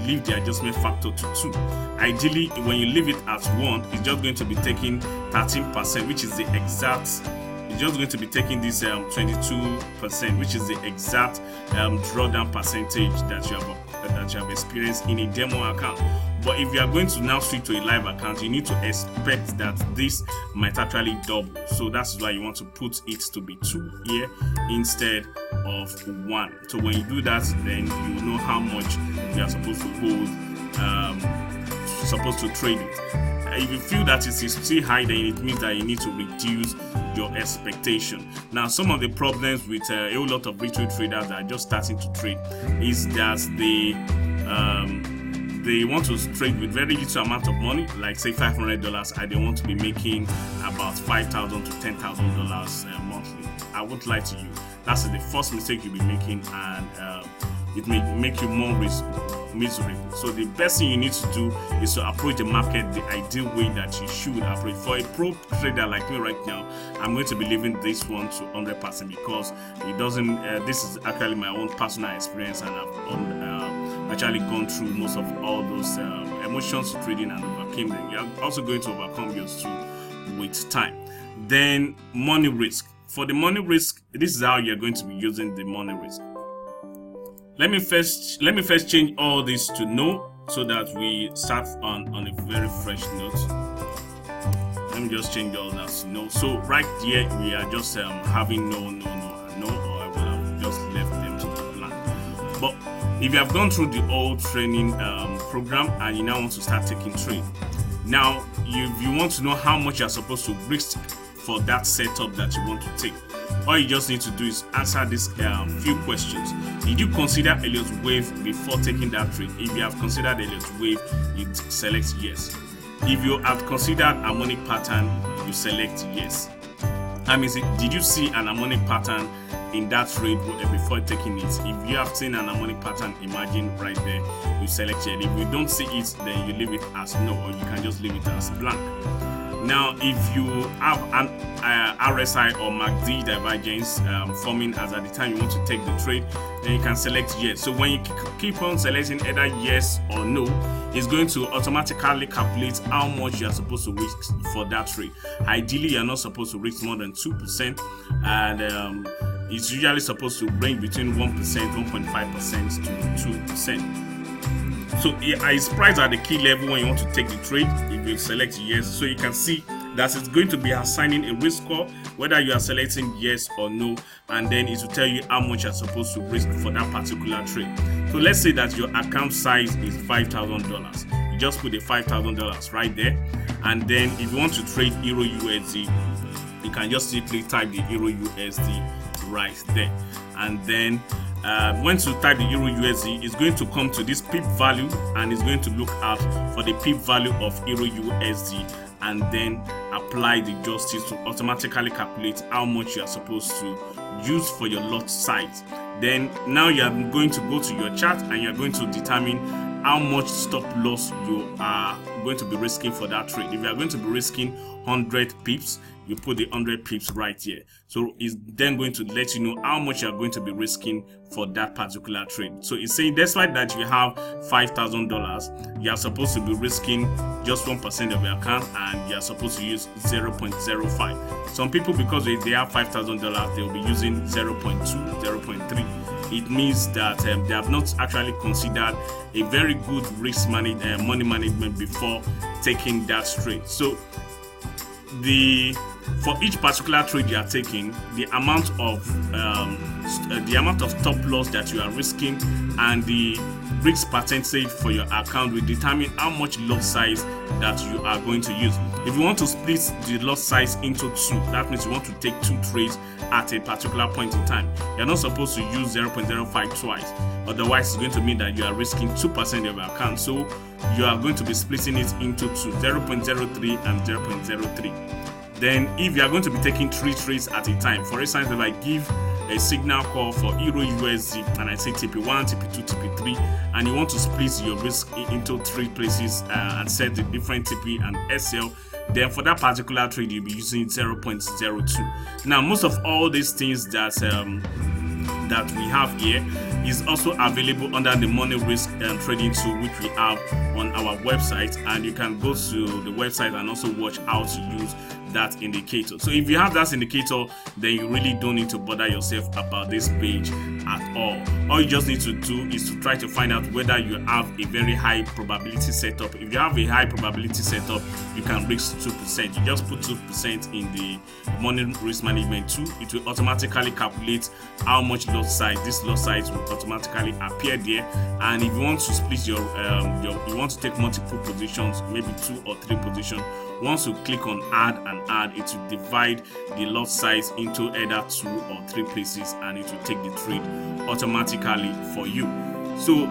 leave the adjustment factor to 2. Ideally, when you leave it at 1, it's just going to be taking 13%, which is the exact. It's just going to be taking this 22%, which is the exact drawdown percentage that you have experienced in a demo account. But if you are going to now switch to a live account, you need to expect that this might actually double. So that's why you want to put it to be 2 here instead of 1. So when you do that, then you know how much you are supposed to hold, supposed to trade it. If you feel that it is still high, then it means that you need to reduce your expectation. Now, some of the problems with a whole lot of retail traders that are just starting to trade is that they want to trade with very little amount of money, like say $500, and they want to be making about $5,000 to $10,000 monthly. I won't lie to you, that's the first mistake you'll be making, and it may make you more miserable. So the best thing you need to do is to approach the market the ideal way that you should approach. For a pro trader like me right now, I'm going to be leaving this one to 100% because it doesn't. This is actually my own personal experience, and I've actually gone through most of all those emotions to trading and overcame them. You're also going to overcome yours too with time. Then money risk. For the money risk, this is how you're going to be using the money risk. Let me first change all this to no, so that we start on a very fresh note. Let me just change all that to no. So right here we are just having no, or I will have just left them to the blank. But if you have gone through the old training program and you now want to start taking trade, now if you want to know how much you're supposed to risk for that setup that you want to take, all you just need to do is answer these few questions. Did you consider Elliott wave before taking that trade? If you have considered Elliott wave, you select yes. If you have considered harmonic pattern, you select yes. That means, did you see an harmonic pattern in that trade before taking it? If you have seen an harmonic pattern, imagine right there, you select it. If you don't see it, then you leave it as no, or you can just leave it as blank. Now, if you have an RSI or MACD divergence forming as at the time you want to take the trade, then you can select yes. So when you keep on selecting either yes or no, it's going to automatically calculate how much you are supposed to risk for that trade. Ideally, you are not supposed to risk more than 2%, and it's usually supposed to range between 1%, 1.5% to 2%. So it's priced at the key level when you want to take the trade. If you select yes, so you can see that it's going to be assigning a risk score whether you are selecting yes or no, and then it will tell you how much you're supposed to risk for that particular trade. So let's say that your account size is $5,000. You just put the $5,000 right there, and then if you want to trade Euro USD, you can just simply type the Euro USD right there, and then once you type the Euro USD, it's going to come to this pip value, and it's going to look out for the pip value of Euro USD, and then apply the justice to automatically calculate how much you are supposed to use for your lot size. Then now you are going to go to your chart, and you are going to determine how much stop loss you are going to be risking for that trade. If you are going to be risking 100 pips, you put the 100 pips right here. So it's then going to let you know how much you are going to be risking for that particular trade. So it's saying despite that you have $5,000, you are supposed to be risking just 1% of your account, and you are supposed to use 0.05. Some people, because they have $5,000, they will be using 0.2, 0.3. It means that they have not actually considered a very good risk money management before taking that trade. So for each particular trade you are taking, the amount of stop loss that you are risking and the risk percentage for your account will determine how much lot size that you are going to use. If you want to split the lot size into two, that means you want to take two trades at a particular point in time. You're not supposed to use 0.05 twice, otherwise it's going to mean that you are risking 2% of your account. So you are going to be splitting it into two, 0.03 and 0.03. Then if you are going to be taking 3 trades at a time, for instance, if I give a signal call for Euro USD and I say TP1, TP2, TP3, and you want to split your risk into 3 places and set the different TP and SL, then for that particular trade you'll be using 0.02. Now most of all these things that we have here is also available under the money risk trading tool, which we have on our website, and you can go to the website and also watch how to use that indicator. So if you have that indicator, then you really don't need to bother yourself about this page at all. All you just need to do is to try to find out whether you have a very high probability setup. If you have a high probability setup, you can risk 2%. You just put 2% in the money risk management tool. It will automatically calculate how much lot size. This lot size will automatically appear there. And if you want to split you want to take multiple positions, maybe 2 or 3 positions, once you click on add and add, it will divide the lot size into either 2 or 3 places, and it will take the trade automatically for you. So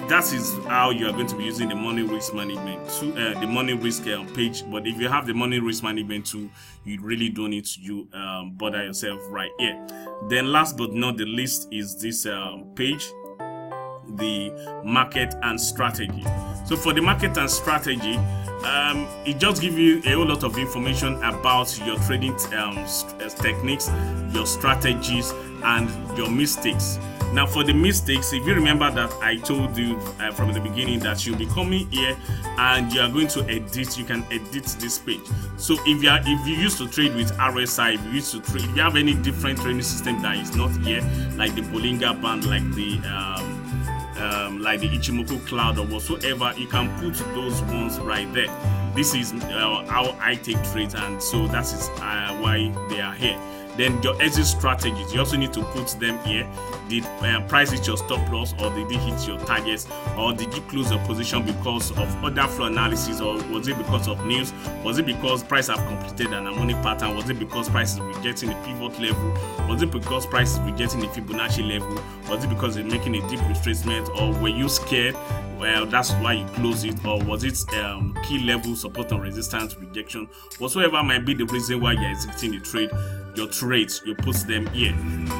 that is how you are going to be using the money risk management tool, the money risk page. But if you have the money risk management tool, you really don't need to bother yourself right here. Then last but not the least is this page. the market and strategy. So for the market and strategy, it just gives you a whole lot of information about your trading techniques, your strategies, and your mistakes. Now for the mistakes, if you remember that I told you from the beginning that you'll be coming here and you are going to edit, you can edit this page. So if you used to trade with RSI, if you have any different trading system that is not here, like the Bollinger Band, like the Ichimoku Cloud or whatsoever, you can put those ones right there. This is how I take trades, and so that is why they are here. Then your exit strategies, you also need to put them here. Did price hit your stop loss, or did it hit your targets, or did you close your position because of other flow analysis, or was it because of news? Was it because price have completed an harmonic pattern? Was it because price is rejecting the pivot level? Was it because price is rejecting the Fibonacci level? Was it because it's making a deep retracement, or were you scared? Well, that's why you close it, or was it key level support and resistance rejection? Whatsoever might be the reason why you're exiting the trade, your trades, you put them here.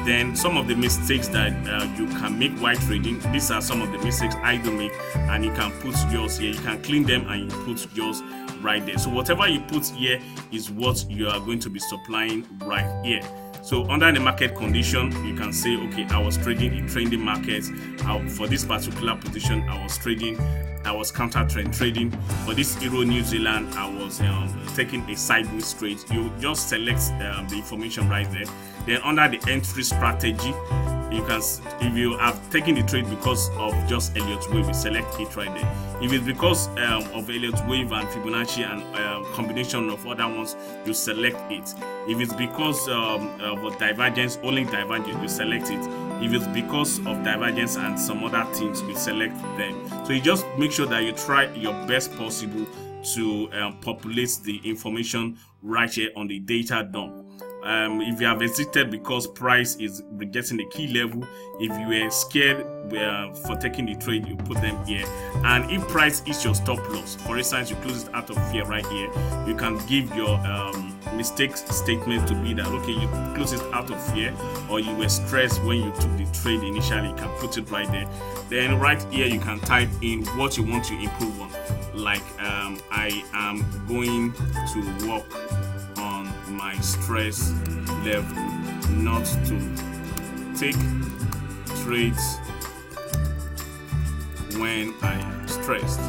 Then some of the mistakes that you can make while trading, these are some of the mistakes I do make, and you can put yours here. You can clean them and you put yours right there. So whatever you put here is what you are going to be supplying right here. So under the market condition, you can say, okay, I was trading in trending markets. For this particular position, I was counter trend trading. For this Euro New Zealand, I was taking a sideways trade. You just select the information right there. Then under the entry strategy, you can, if you have taken the trade because of just Elliott wave, you select it right there. If it's because of Elliott wave and Fibonacci and combination of other ones, you select it. If it's because of a divergence, only divergence, you select it. If it's because of divergence and some other things, you select them. So you just make sure that you try your best possible to populate the information right here on the data dump. If you have exited because price is rejecting the key level, if you were scared for taking the trade, you put them here. And if price is your stop loss, for instance, you close it out of fear right here, you can give your mistake statement to be that, okay, you close it out of fear, or you were stressed when you took the trade initially, you can put it right there. Then right here you can type in what you want to improve on, like I am going to work on my stress level, not to take trades when I am stressed.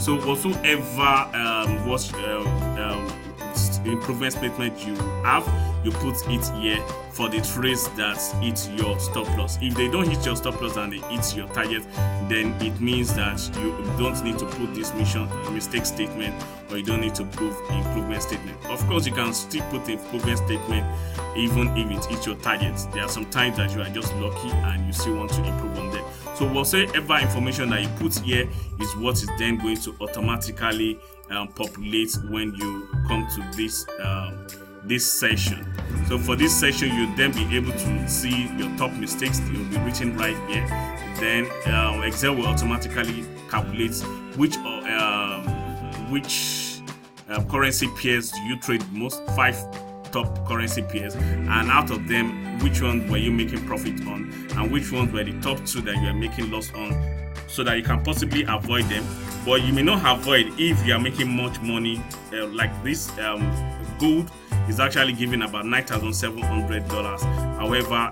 So whatsoever improvement statement you have, you put it here for the trades that hit your stop loss. If they don't hit your stop loss and they hit your target, then it means that you don't need to put this mistake statement, or you don't need to prove improvement statement. Of course, you can still put improvement statement even if it hits your targets. There are some times that you are just lucky and you still want to improve on them. So whatsoever information that you put here is what is then going to automatically populate when you come to this session. So for this session, you'll then be able to see your top mistakes. You'll be written right here. Then Excel will automatically calculate which currency pairs do you trade most, 5 top currency pairs, and out of them, which ones were you making profit on, and which ones were the top 2 that you are making loss on, so that you can possibly avoid them. But you may not avoid if you are making much money. Like this gold is actually giving about $9,700. However,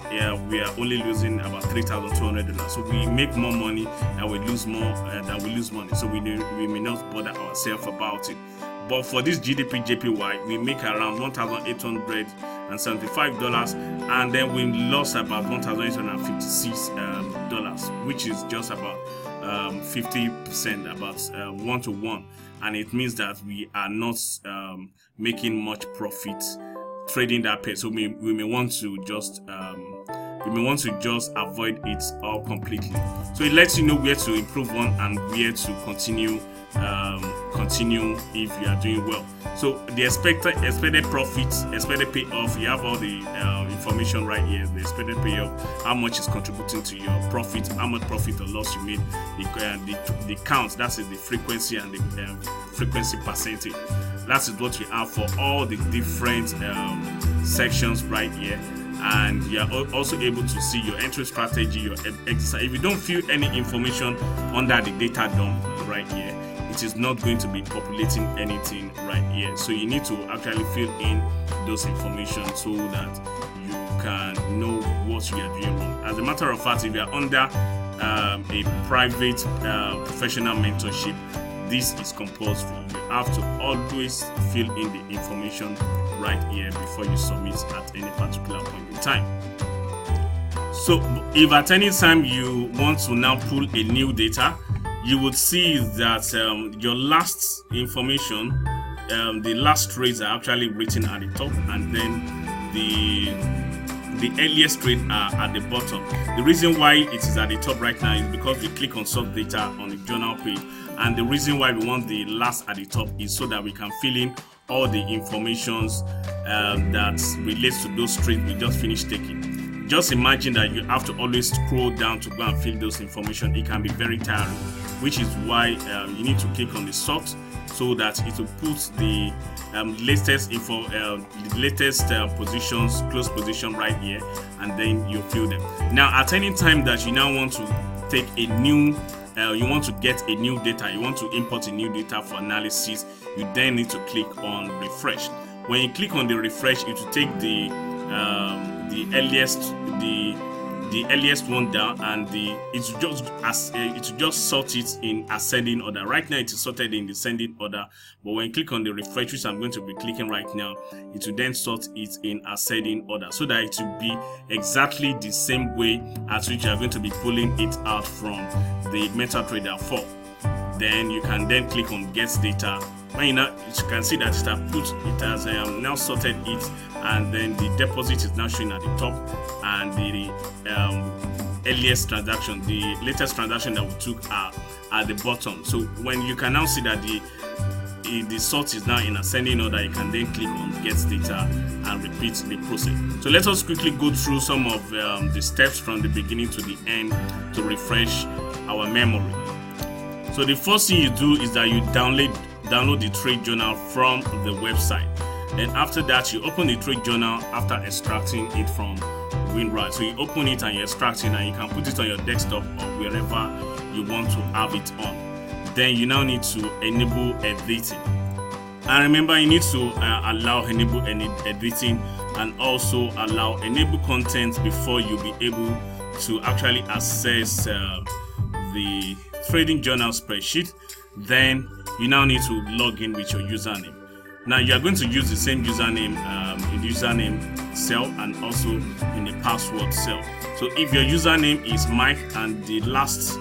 we are only losing about $3,200. So we make more money and we lose more than we lose money. So we may not bother ourselves about it. But for this GDP JPY, we make around $1,875, and then we lost about $1,856, which is just about 50%, about 1-to-1, and it means that we are not making much profit trading that pair. So we may want to just avoid it all completely. So it lets you know where to improve on and where to continue if you are doing well. So the expected profits, expected payoff, you have all the information right here. The expected payoff, how much is contributing to your profit, how much profit or loss you made, the count, that is the frequency, and the frequency percentage. That is what you have for all the different sections right here. and you are also able to see your entry strategy, your exercise. If you don't fill any information under the data dump right here, it is not going to be populating anything right here. So you need to actually fill in those information so that you can know what you are doing wrong. As a matter of fact, if you are under a private professional mentorship, this is compulsory. You have to always fill in the information right here before you submit at any particular point in time. So if at any time you want to now pull a new data, you would see that your last information, the last trades are actually written at the top, and then the earliest trade are at the bottom. The reason why it is at the top right now is because we click on sort data on the journal page, and the reason why we want the last at the top is so that we can fill in all the informations that relates to those trades we just finished taking. Just imagine that you have to always scroll down to go and fill those information. It can be very tiring, which is why you need to click on the sort, so that it will put the latest info, the latest positions, close position right here, and then you fill them. Now, at any time that you now want to take a new, you want to get a new data, you want to import a new data for analysis, you then need to click on refresh. When you click on the refresh, it will take the earliest one down, and it just sort it in ascending order. Right now it is sorted in descending order, but when you click on the refresh, which I'm going to be clicking right now, it will then sort it in ascending order, so that it will be exactly the same way as which you are going to be pulling it out from the MetaTrader 4. Then you can then click on get data. When you can see that it has now sorted it, and then the deposit is now showing at the top, and the earliest transaction, the latest transaction that we took, are at the bottom. So when you can now see that the sort is now in ascending order, you can then click on get data and repeat the process. So let us quickly go through some of the steps from the beginning to the end to refresh our memory. So the first thing you do is that you download the trade journal from the website. Then after that, you open the trade journal after extracting it from WinRAR. So you open it and you extract it, and you can put it on your desktop or wherever you want to have it on. Then you now need to enable editing. And remember, you need to allow enable editing, and also allow enable content before you'll be able to actually access the trading journal spreadsheet. Then you now need to log in with your username. Now you are going to use the same username in the username cell and also in the password cell. So if your username is Mike and the last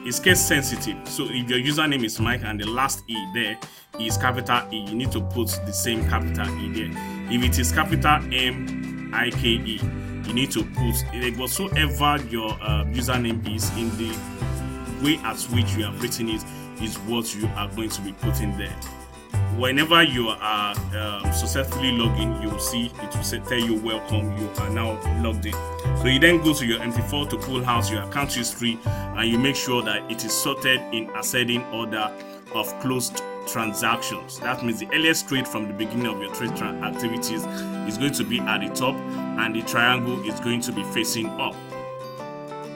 is case sensitive, so if your username is Mike and the last E there is capital E, you need to put the same capital E there. If it is capital M-I-K-E, you need to put whatsoever your username is, in the way at which you have written it is what you are going to be putting there. Whenever you are successfully logged in, you will see it will tell you welcome, you are now logged in. So you then go to your MT4 to pull out your account history, and you make sure that it is sorted in ascending order of closed transactions. That means the earliest trade from the beginning of your trade activities is going to be at the top, and the triangle is going to be facing up.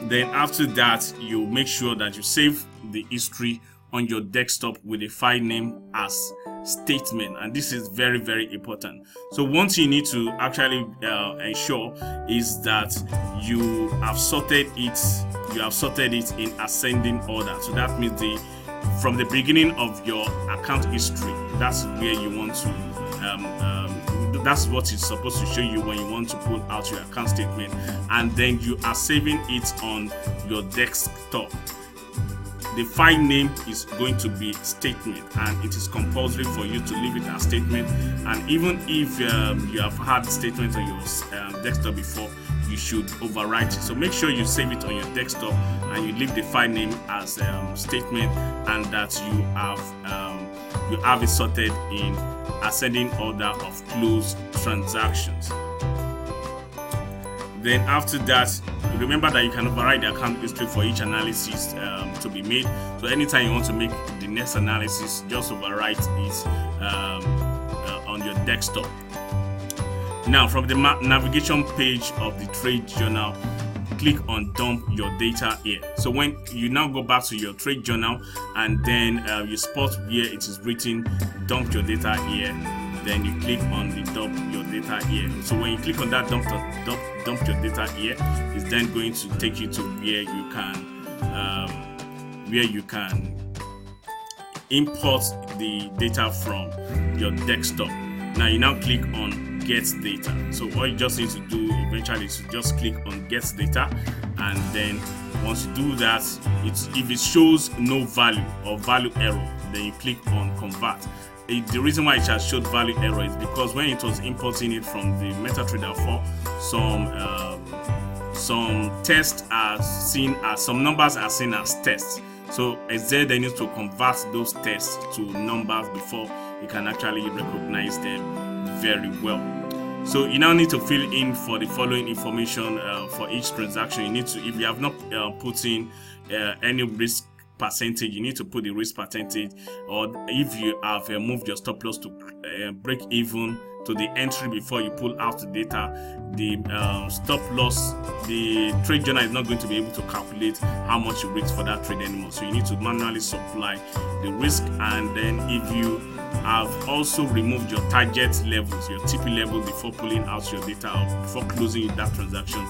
Then after that, you make sure that you save the history on your desktop with a file name as statement, and this is very, very important. So one thing you need to actually ensure is that you have sorted it in ascending order. So that means from the beginning of your account history, that's where you want to that's what it's supposed to show you when you want to pull out your account statement, and then you are saving it on your desktop. The file name is going to be statement, and it is compulsory for you to leave it as statement. And even if you have had statement on your desktop before, you should overwrite it. So make sure you save it on your desktop and you leave the file name as statement, and that you have it sorted in ascending order of closed transactions. Then after that, remember that you can override the account history for each analysis to be made. So anytime you want to make the next analysis, just overwrite it on your desktop. Now from the navigation page of the trade journal, click on dump your data here. So when you now go back to your trade journal and then you spot where it is written dump your data here, then you click on the dump your data here. So when you click on that dump your data here, it's then going to take you to where you can import the data from your desktop. Now you now click on get data. So all you just need to do eventually is to just click on get data, and then once you do that, if it shows no value or value error, then you click on convert. The reason why it has showed value error is because when it was importing it from the MetaTrader 4, some tests are seen as, some numbers are seen as tests. So Excel then needs to convert those tests to numbers before you can actually recognize them very well. So you now need to fill in for the following information for each transaction. You need to, if you have not put in any risk percentage, you need to put the risk percentage, or if you have moved your stop loss to break even to the entry before you pull out the data, the stop loss, the trade journal is not going to be able to calculate how much you risk for that trade anymore. So you need to manually supply the risk, and then if you have also removed your target levels, your TP level, before pulling out your data or before closing that transaction,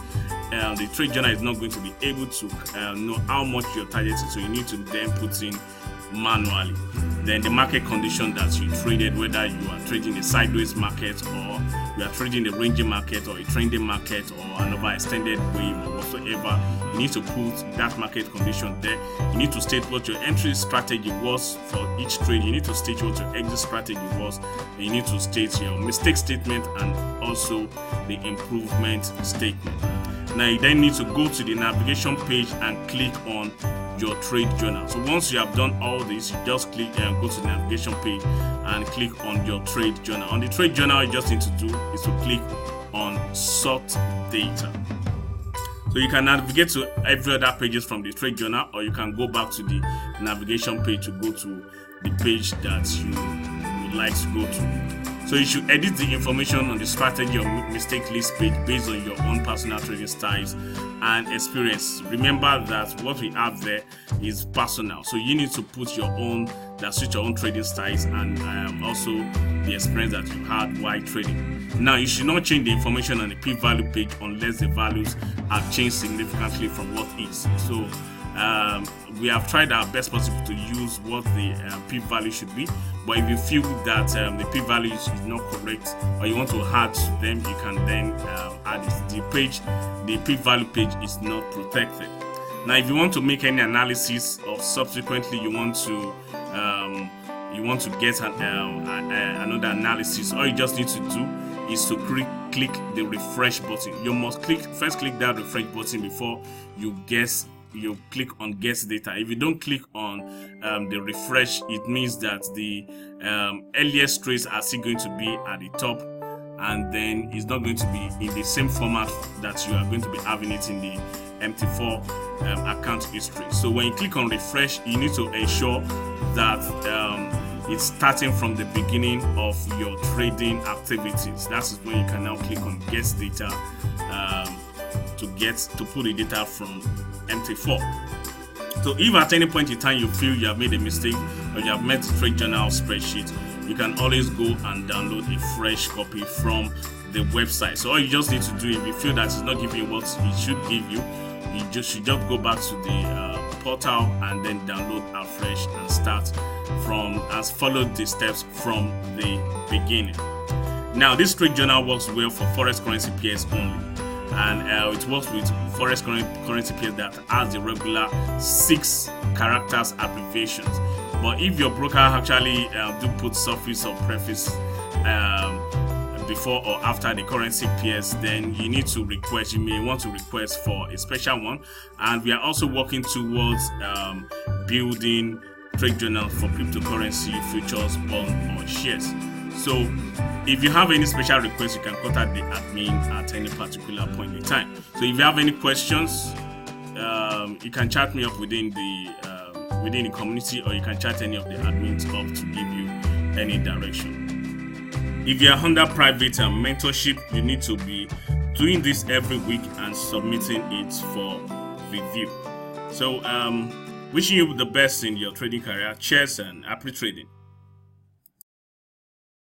the trade journal is not going to be able to know how much your target is. So you need to then put in manually. Then the market condition that you traded, whether you are trading a sideways market or you are trading a ranging market or a trending market or an overextended wave or whatsoever, you need to put that market condition there. You need to state what your entry strategy was for each trade. You need to state what your exit strategy was. And you need to state your mistake statement and also the improvement statement. Now you then need to go to the navigation page and click on your trade journal. So once you have done all this, you just click and go to the navigation page and click on your trade journal. On the trade journal, you just need to do is to click on sort data. So you can navigate to every other pages from the trade journal, or you can go back to the navigation page to go to the page that you would like to go to. So you should edit the information on the strategy or mistake list page based on your own personal trading styles and experience. Remember that what we have there is personal, so you need to put your own, that suit your own trading styles and also the experience that you had while trading. Now you should not change the information on the p-value page unless the values have changed significantly from what is. So we have tried our best possible to use what the p-value should be, but if you feel that the p-value is not correct or you want to add to them, you can then add it. The p-value page is not protected. Now if you want to make any analysis or subsequently you want to get another analysis, all you just need to do is to click the refresh button. You must first click that refresh button before you click on guess data. If you don't click on the refresh, it means that the earliest trades are still going to be at the top, and then it's not going to be in the same format that you are going to be having it in the MT4 account history. So when you click on refresh, you need to ensure that it's starting from the beginning of your trading activities. That's when you can now click on guess data to pull the data from MT4. So if at any point in time you feel you have made a mistake or you have met the trade journal spreadsheet, you can always go and download a fresh copy from the website. So all you just need to do, if you feel that it's not giving you what it should give you, you should just go back to the portal and then download afresh and start follow the steps from the beginning. Now this trade journal works well for forex currency pairs only, and it works with forex currency pairs that has the regular 6 characters abbreviations. But if your broker actually do put suffix or prefix before or after the currency pairs, then you need to request. You may want to request for a special one, and we are also working towards building trade journal for cryptocurrency, futures, bond, or shares. So if you have any special requests, you can contact the admin at any particular point in time. So if you have any questions, you can chat me up within the community, or you can chat any of the admins up to give you any direction. If you are under private mentorship, you need to be doing this every week and submitting it for review. So wishing you the best in your trading career. Cheers and happy trading.